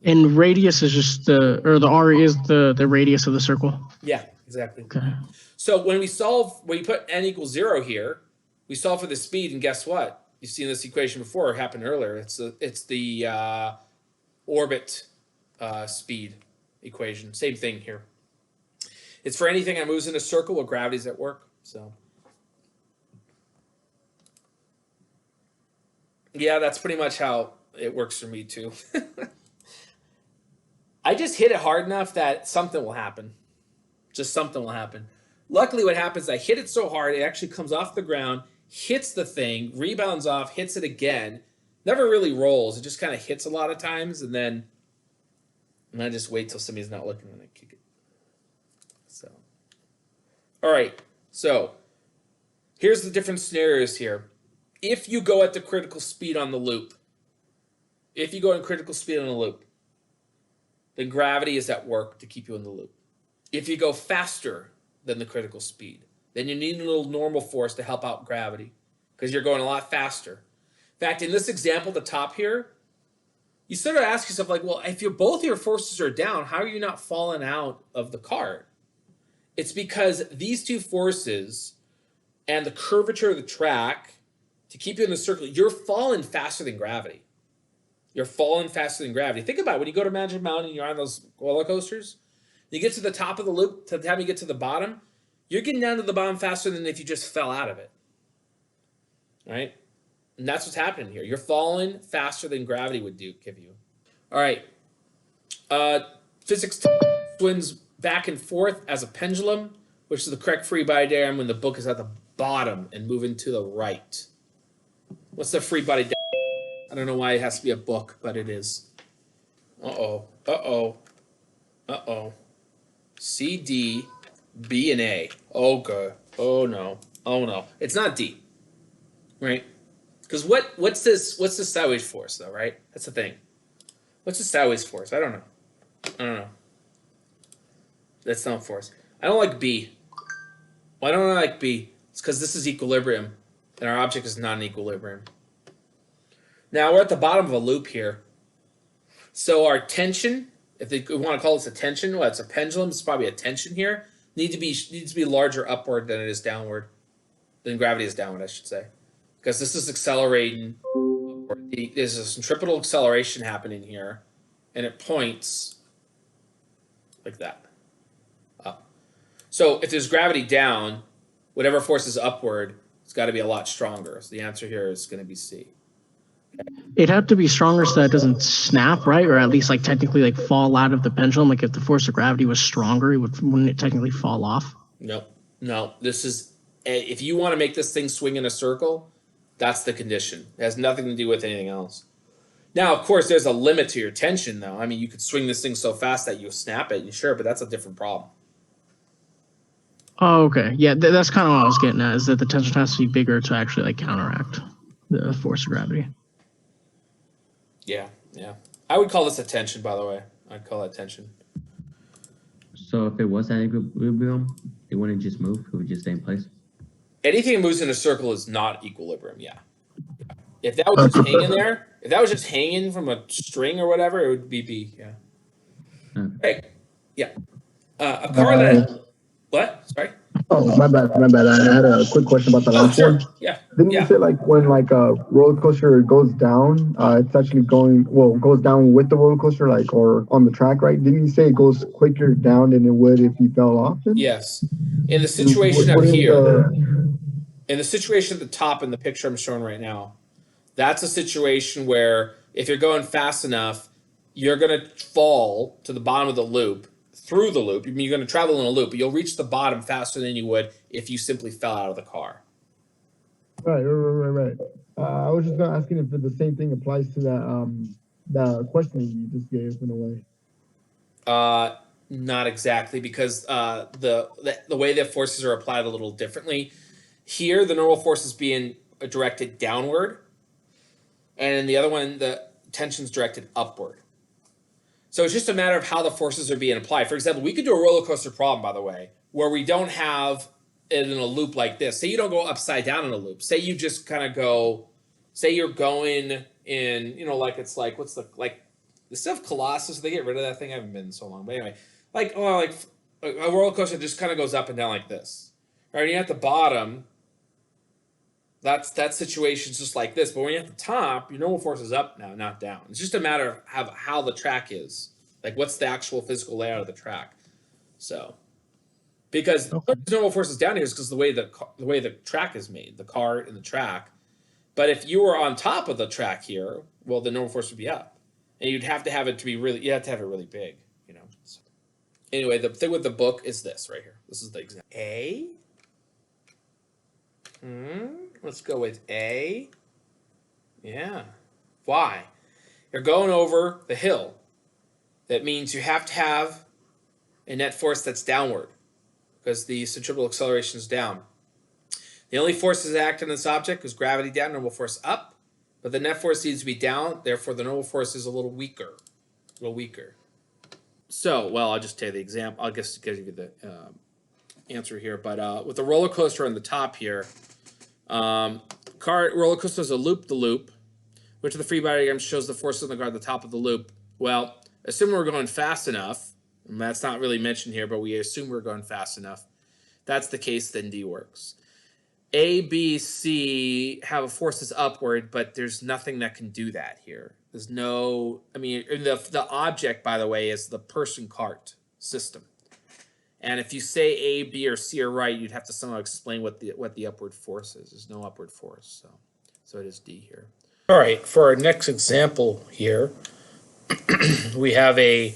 And radius is just the R is the radius of the circle. Yeah, exactly. Okay. So when you put n equals 0 here, we solve for the speed, and guess what? You've seen this equation before. It happened earlier. It's the orbit speed equation. Same thing here. It's for anything that moves in a circle where gravity's at work. So yeah, that's pretty much how it works for me too. I just hit it hard enough that something will happen. Just something will happen. Luckily, what happens is I hit it so hard, it actually comes off the ground, hits the thing, rebounds off, hits it again. Never really rolls. It just kind of hits a lot of times, and I just wait till somebody's not looking when I kick it. So, all right. So, here's the different scenarios here. If you go at the critical speed on the loop, then gravity is at work to keep you in the loop. If you go faster than the critical speed, then you need a little normal force to help out gravity, because you're going a lot faster. In fact, in this example, the top here, you sort of ask yourself, like, well, if both your forces are down, how are you not falling out of the cart? It's because these two forces and the curvature of the track to keep you in the circle, you're falling faster than gravity. You're falling faster than gravity. Think about it. When you go to Magic Mountain, you're on those roller coasters, you get to the top of the loop, to the time you get to the bottom, you're getting down to the bottom faster than if you just fell out of it. Right? And that's what's happening here. You're falling faster than gravity would give you. All right. Physics swings back and forth as a pendulum, which is the correct free body diagram when the book is at the bottom and moving to the right. What's the free body diagram? I don't know why it has to be a book, but it is. Uh-oh. C, D, B, and A. Oh, good. Oh, no. It's not D. Right? Because what's this sideways force though, right? That's the thing. What's the sideways force? I don't know. That's not force. I don't like B. Why don't I like B? It's because this is equilibrium, and our object is not in equilibrium. Now we're at the bottom of a loop here. So our tension, if we want to call this a tension, well, it's a pendulum. It's probably a tension here. Needs to be larger upward than it is downward. Than gravity is downward, I should say, because this is accelerating. There's a centripetal acceleration happening here, and it points like that up. So if there's gravity down, whatever force is upward, it's got to be a lot stronger. So the answer here is going to be C. It'd have to be stronger so that it doesn't snap, right? Or at least like technically like fall out of the pendulum. Like if the force of gravity was stronger, wouldn't it technically fall off? No. This is, if you want to make this thing swing in a circle, that's the condition. It has nothing to do with anything else. Now, of course, there's a limit to your tension, though. I mean, you could swing this thing so fast that you snap it, sure, but that's a different problem. Oh, okay. Yeah, that's kind of what I was getting at, is that the tension has to be bigger to actually like counteract the force of gravity. Yeah. I would call this a tension, by the way. I'd call that tension. So if it was at equilibrium, it wouldn't just move; it would just stay in place. Anything that moves in a circle is not equilibrium. Yeah. If that was just hanging there, if that was just hanging from a string or whatever, it would be B. Yeah. Hey. Yeah. A car that. What? Sorry. Oh, my bad. I had a quick question about the last one. Yeah. Didn't you say like when like a roller coaster goes down, it's actually goes down with the roller coaster, like, or on the track, right? Didn't you say it goes quicker down than it would if you fell off? Yes. In the situation up here, in the situation at the top in the picture I'm showing right now, that's a situation where if you're going fast enough, you're going to fall to the bottom of the loop, through the loop. I mean, you're going to travel in a loop, but you'll reach the bottom faster than you would if you simply fell out of the car. Right. I was just asking if the same thing applies to that question you just gave in a way. Not exactly, because the way the forces are applied a little differently. Here, the normal force is being directed downward, and in the other one, the tension's directed upward. So it's just a matter of how the forces are being applied. For example, we could do a roller coaster problem, by the way, where we don't have it in a loop like this. Say you don't go upside down in a loop. Say you just kind of go, say you're going in, like it's like, what's the, like the stuff Colossus, they get rid of that thing. I haven't been in so long. But anyway, like a roller coaster just kind of goes up and down like this. All right, and you're at the bottom, that situation's just like this. But when you're at the top, your normal force is up now, not down. It's just a matter of how the track is. Like, what's the actual physical layout of the track? So, because the normal force is down here is because the way the track is made, the car and the track. But if you were on top of the track here, well, the normal force would be up, and you'd have to have it really big, So, anyway, the thing with the book is this right here. This is the example. A. Let's go with A. Yeah. Why? You're going over the hill. That means you have to have a net force that's downward because the centripetal acceleration is down. The only forces that act on this object is gravity down, normal force up, but the net force needs to be down. Therefore, the normal force is a little weaker. So, well, I'll just tell you the example. I'll just give you the answer here. But with the roller coaster on the top here, roller coaster is a loop-the-loop, which the free body diagram shows the force on the car at the top of the loop. Well, assume we're going fast enough, and that's not really mentioned here, but we assume we're going fast enough. If that's the case, then D works. A, B, C have forces upward, but there's nothing that can do that here. There's no, the object, by the way, is the person cart system. And if you say A, B, or C are right, you'd have to somehow explain what the upward force is. There's no upward force, so it is D here. All right, for our next example here, we have a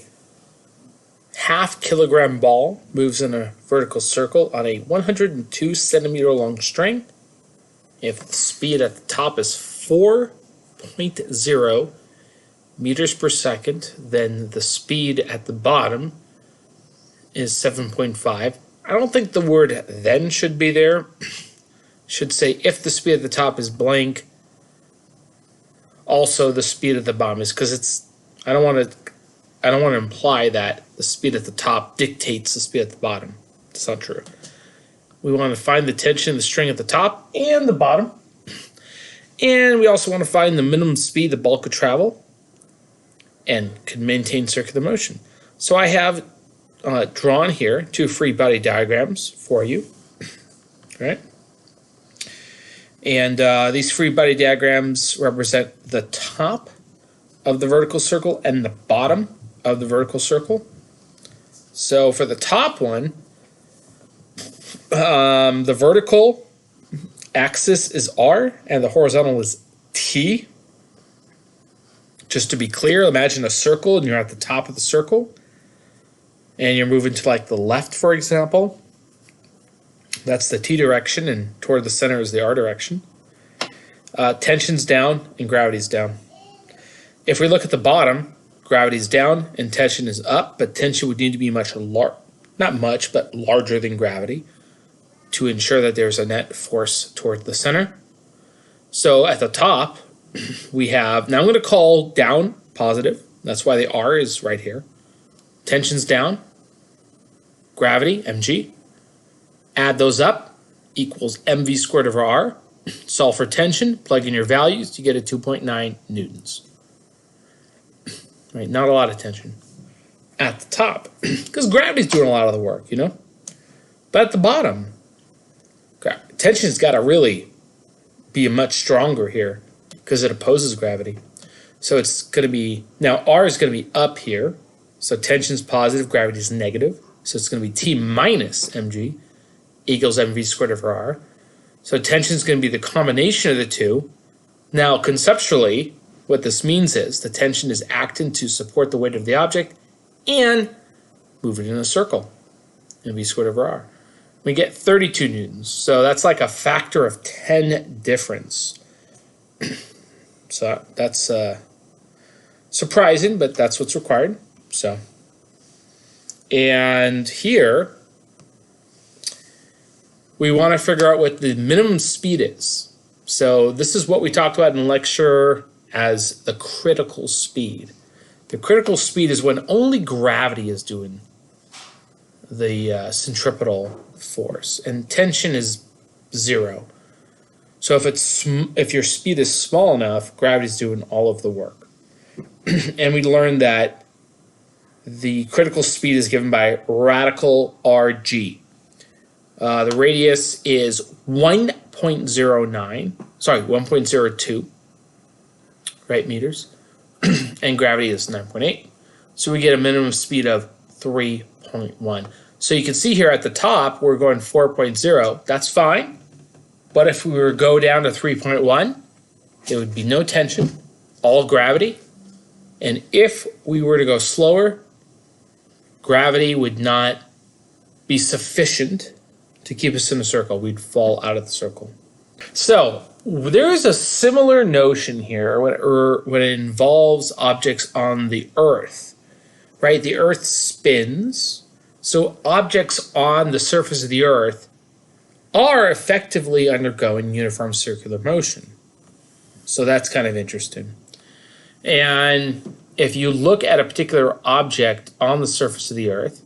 half-kilogram ball moves in a vertical circle on a 102 centimeter long string. If the speed at the top is 4.0 meters per second, then the speed at the bottom is 7.5. I don't think the word then should be there. Should say if the speed at the top is blank, also the speed at the bottom is, because I don't want to imply that the speed at the top dictates the speed at the bottom. It's not true. We want to find the tension of the string at the top and the bottom. And we also want to find the minimum speed the ball could travel and could maintain circular motion. So I have drawn here 2 free body diagrams for you, right? And these free body diagrams represent the top of the vertical circle and the bottom of the vertical circle. So for the top one, the vertical axis is R and the horizontal is T. Just to be clear, imagine a circle and you're at the top of the circle and you're moving to like the left, for example. That's the T direction, and toward the center is the R direction. Tension's down and gravity's down. If we look at the bottom, gravity's down and tension is up, but tension would need to be not much, but larger than gravity to ensure that there's a net force toward the center. So at the top, we have, now I'm going to call down positive. That's why the R is right here. Tension's down, gravity, mg. Add those up, equals mv squared over r. Solve for tension, plug in your values, you get a 2.9 newtons. Right, not a lot of tension at the top, because gravity's doing a lot of the work, you know? But at the bottom, tension's got to really be much stronger here because it opposes gravity. So it's going to be, now R is going to be up here, so tension's positive, gravity's negative, so it's going to be T minus mg equals mv squared over r. So tension's going to be the combination of the two. Now conceptually, what this means is the tension is acting to support the weight of the object and move it in a circle, mv squared over r. We get 32 newtons, so that's like a factor of 10 difference. So that's surprising, but that's what's required. So, and here we want to figure out what the minimum speed is. So this is what we talked about in lecture as the critical speed. The critical speed is when only gravity is doing the centripetal force, and tension is 0. So if your speed is small enough, gravity's doing all of the work. And we learned that the critical speed is given by radical RG. The radius is 1.02, right, meters, and gravity is 9.8. So we get a minimum speed of 3.1. So you can see here at the top, we're going 4.0. That's fine. But if we were to go down to 3.1, there would be no tension, all gravity. And if we were to go slower, gravity would not be sufficient to keep us in a circle. We'd fall out of the circle. So there is a similar notion here when it involves objects on the Earth, right? The Earth spins. So objects on the surface of the Earth are effectively undergoing uniform circular motion. So that's kind of interesting. And if you look at a particular object on the surface of the Earth,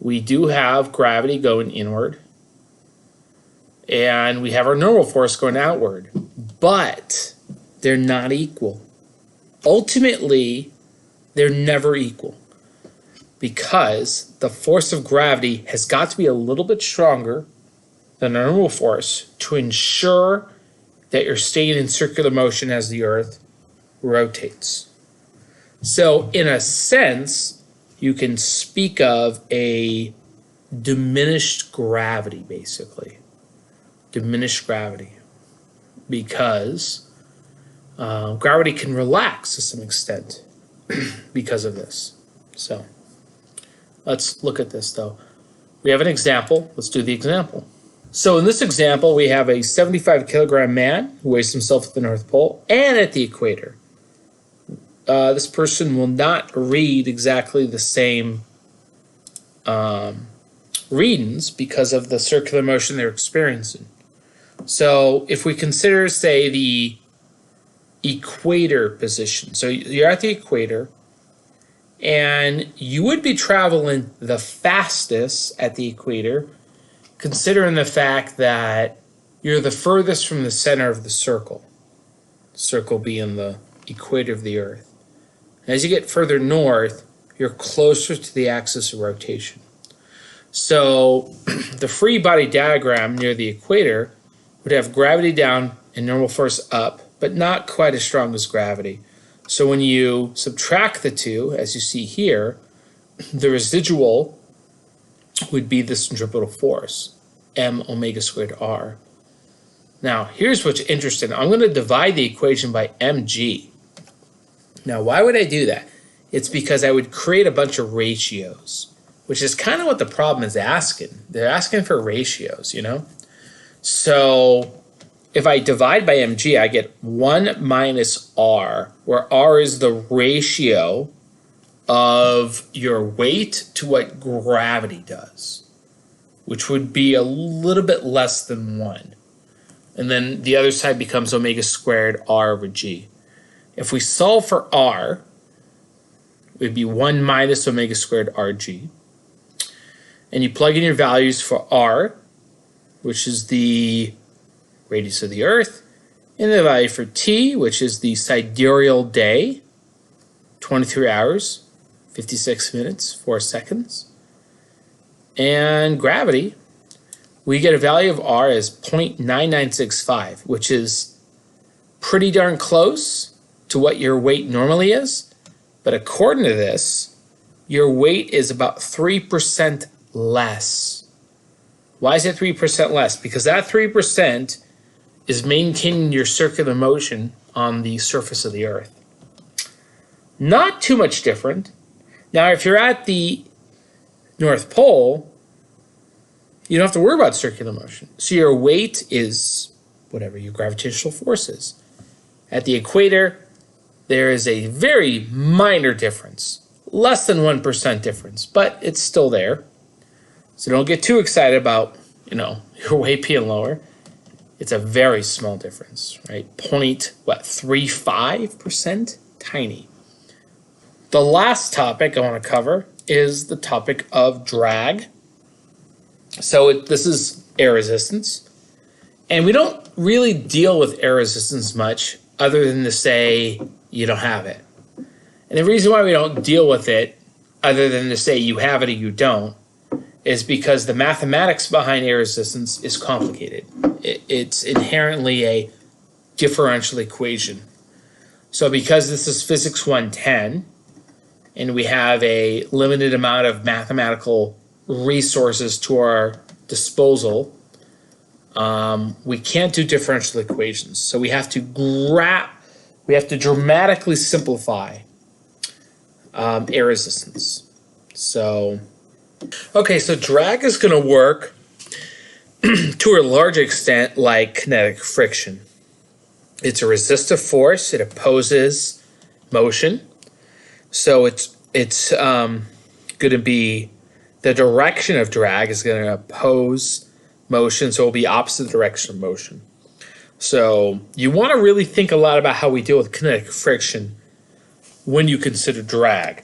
we do have gravity going inward, and we have our normal force going outward, but they're not equal. Ultimately, they're never equal, because the force of gravity has got to be a little bit stronger than a normal force to ensure that you're staying in circular motion as the Earth rotates. So in a sense, you can speak of a diminished gravity, basically. Diminished gravity. Because gravity can relax to some extent because of this. So let's look at this, though. We have an example. Let's do the example. So in this example, we have a 75-kilogram man who weighs himself at the North Pole and at the equator. This person will not read exactly the same readings because of the circular motion they're experiencing. So if we consider, say, the equator position. So you're at the equator, and you would be traveling the fastest at the equator, considering the fact that you're the furthest from the center of the circle being the equator of the Earth. As you get further north, you're closer to the axis of rotation. So the free body diagram near the equator would have gravity down and normal force up, but not quite as strong as gravity. So when you subtract the two, as you see here, the residual would be the centripetal force, m omega squared r. Now, here's what's interesting. I'm going to divide the equation by mg. Now, why would I do that? It's because I would create a bunch of ratios, which is kind of what the problem is asking. They're asking for ratios, you know? So if I divide by mg, I get 1 minus r, where r is the ratio of your weight to what gravity does, which would be a little bit less than 1. And then the other side becomes omega squared r over g. If we solve for r, it would be 1 minus omega squared rg. And you plug in your values for r, which is the radius of the Earth, and the value for t, which is the sidereal day, 23 hours, 56 minutes, 4 seconds. And gravity, we get a value of r as 0.9965, which is pretty darn close to what your weight normally is. But according to this, your weight is about 3% less. Why is it 3% less? Because that 3% is maintaining your circular motion on the surface of the Earth. Not too much different. Now, if you're at the North Pole, you don't have to worry about circular motion. So your weight is whatever your gravitational force is. At the equator, there is a very minor difference, less than 1% difference, but it's still there. So don't get too excited about, your weight being lower. It's a very small difference, right? 0.35%, tiny. The last topic I want to cover is the topic of drag. So this is air resistance. And we don't really deal with air resistance much other than to say you don't have it. And the reason why we don't deal with it other than to say you have it or you don't is because the mathematics behind air resistance is complicated. It's inherently a differential equation. So because this is Physics 110 and we have a limited amount of mathematical resources to our disposal, we can't do differential equations. So we have to dramatically simplify air resistance. So drag is going to work to a large extent like kinetic friction. It's a resistive force. It opposes motion. So it's going to be, the direction of drag is going to oppose motion, so it will be opposite direction of motion. So you want to really think a lot about how we deal with kinetic friction when you consider drag.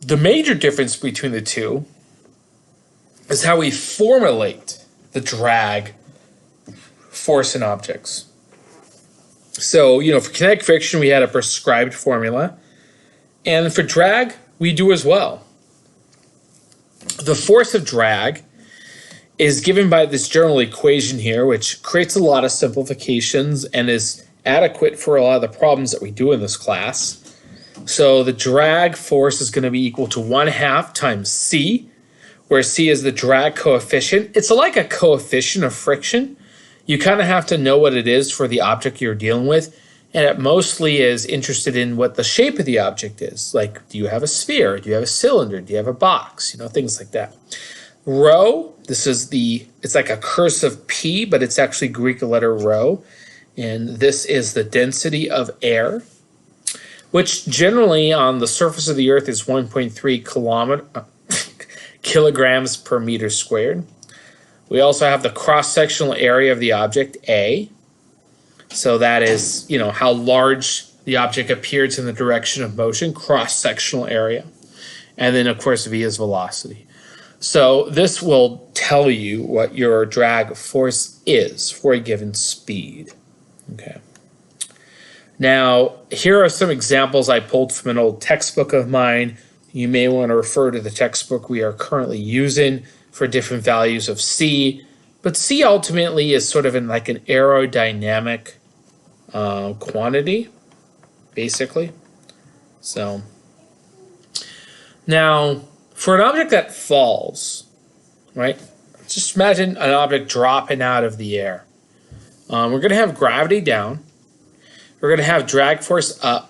The major difference between the two is how we formulate the drag force in objects. So, for kinetic friction, we had a prescribed formula. And for drag, we do as well. The force of drag is given by this general equation here, which creates a lot of simplifications and is adequate for a lot of the problems that we do in this class. So the drag force is going to be equal to 1/2 times c, where c is the drag coefficient. It's like a coefficient of friction. You kind of have to know what it is for the object you're dealing with, and it mostly is interested in what the shape of the object is. Like, do you have a sphere? Do you have a cylinder? Do you have a box? Things like that. Rho, it's like a cursive P, but it's actually Greek letter rho. And this is the density of air, which generally on the surface of the Earth is 1.3 kilograms per meter squared. We also have the cross-sectional area of the object, A. So that is, how large the object appears in the direction of motion, cross-sectional area. And then, of course, v is velocity. So this will tell you what your drag force is for a given speed. Okay. Now, here are some examples I pulled from an old textbook of mine. You may want to refer to the textbook we are currently using for different values of c. But c ultimately is sort of in like an aerodynamic quantity, basically. So now, for an object that falls, right? Just imagine an object dropping out of the air. We're going to have gravity down. We're going to have drag force up.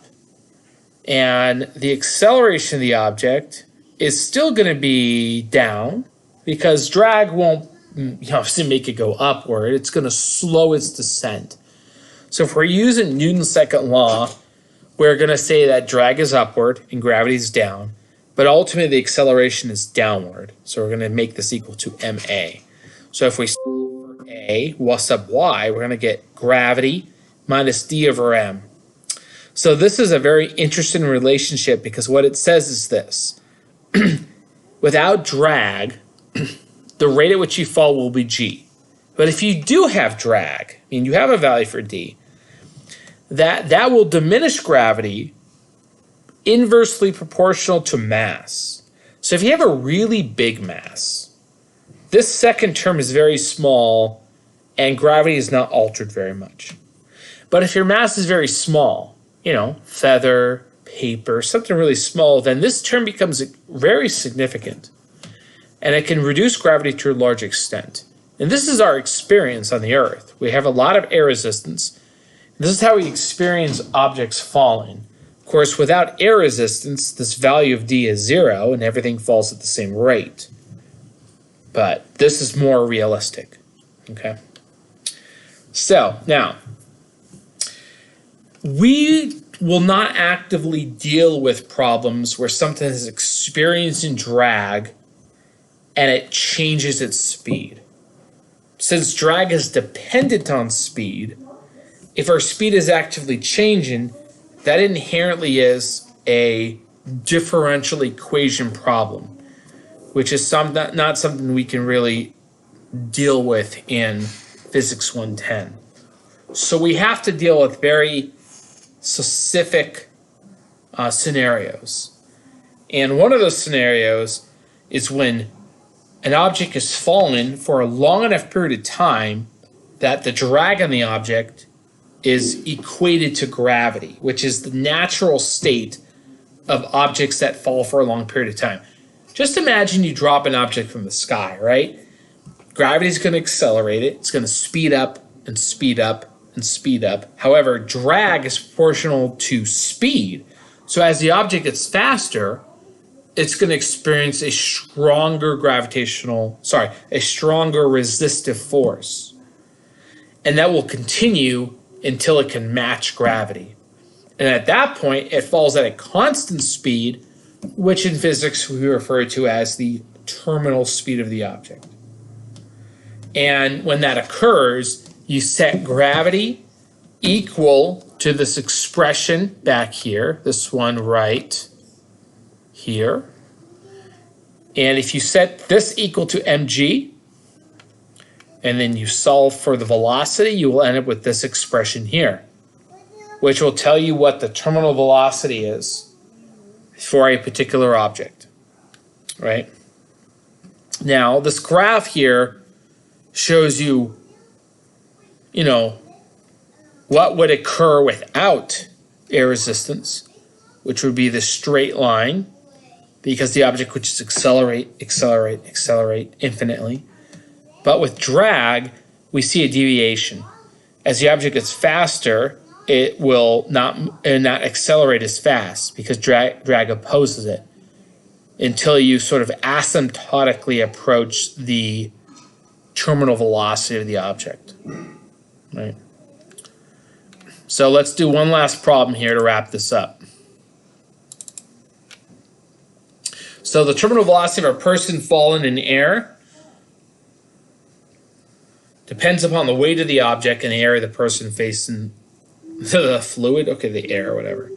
And the acceleration of the object is still going to be down because drag won't obviously make it go upward. It's going to slow its descent. So if we're using Newton's second law, we're going to say that drag is upward and gravity is down. But ultimately, the acceleration is downward. So we're going to make this equal to ma. So if we solve for a, sub y, we're going to get gravity minus d over m. So this is a very interesting relationship because what it says is this. Without drag, the rate at which you fall will be g. But if you do have drag, you have a value for d, that will diminish gravity inversely proportional to mass. So if you have a really big mass, this second term is very small and gravity is not altered very much. But if your mass is very small, feather, paper, something really small, then this term becomes very significant. And it can reduce gravity to a large extent. And this is our experience on the Earth. We have a lot of air resistance. This is how we experience objects falling. Of course, without air resistance, this value of d is 0 and everything falls at the same rate. But this is more realistic. Okay. So, now, we will not actively deal with problems where something is experiencing drag and it changes its speed. Since drag is dependent on speed, if our speed is actively changing, that inherently is a differential equation problem, which is not something we can really deal with in Physics 110. So we have to deal with very specific scenarios. And one of those scenarios is when an object is falling for a long enough period of time that the drag on the object is equated to gravity, which is the natural state of objects that fall for a long period of time. Just imagine you drop an object from the sky, right? Gravity is going to accelerate it. It's going to speed up and speed up and speed up. However, drag is proportional to speed. So as the object gets faster, it's going to experience a stronger resistive force. And that will continue until it can match gravity. And at that point, it falls at a constant speed, which in physics we refer to as the terminal speed of the object. And when that occurs, you set gravity equal to this expression back here, this one right here. And if you set this equal to mg, and then you solve for the velocity, you will end up with this expression here, which will tell you what the terminal velocity is for a particular object, right? Now, this graph here shows you, what would occur without air resistance, which would be the straight line, because the object would just accelerate infinitely. But with drag, we see a deviation. As the object gets faster, it will not accelerate as fast because drag opposes it until you sort of asymptotically approach the terminal velocity of the object, right? So let's do one last problem here to wrap this up. So the terminal velocity of a person falling in air Depends upon the weight of the object and the area of the person facing the fluid. Okay, the air, whatever.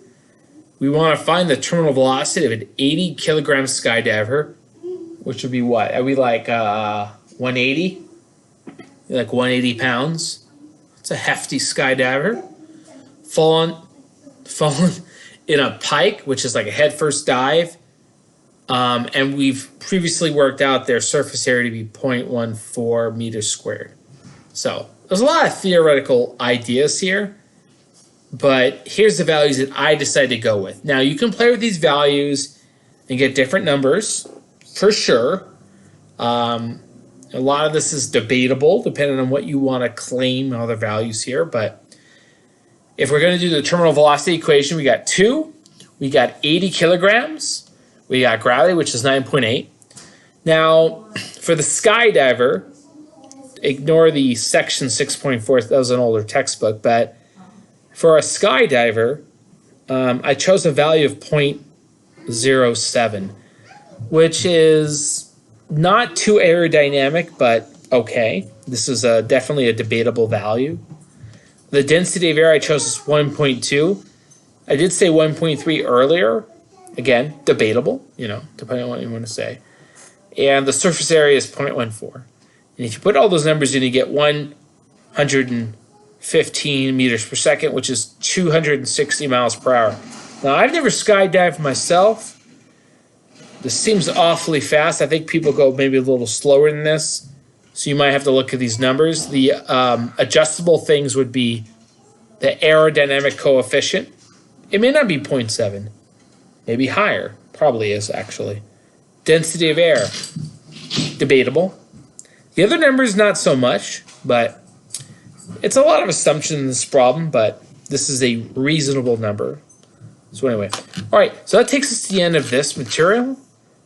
We want to find the terminal velocity of an 80 kilogram skydiver, which would be what? Are we like 180? Like 180 pounds? It's a hefty skydiver. Fallen in a pike, which is like a headfirst dive. And we've previously worked out their surface area to be 0.14 meters squared. So there's a lot of theoretical ideas here, but here's the values that I decided to go with. Now you can play with these values and get different numbers for sure. A lot of this is debatable depending on what you want to claim other values here, but if we're going to do the terminal velocity equation, we got 2, we got 80 kilograms, we got gravity, which is 9.8. Now, for the skydiver, ignore the section 6.4, that was an older textbook, but for a skydiver, I chose a value of 0.07, which is not too aerodynamic, but okay. This is definitely a debatable value. The density of air I chose is 1.2. I did say 1.3 earlier. Again, debatable, depending on what you want to say. And the surface area is 0.14. And if you put all those numbers in, you get 115 meters per second, which is 260 miles per hour. Now, I've never skydived myself. This seems awfully fast. I think people go maybe a little slower than this. So you might have to look at these numbers. The adjustable things would be the aerodynamic coefficient. It may not be 0.7. Maybe higher. Probably is, actually. Density of air. Debatable. The other numbers, not so much. But it's a lot of assumption in this problem. But this is a reasonable number. So anyway. All right. So that takes us to the end of this material.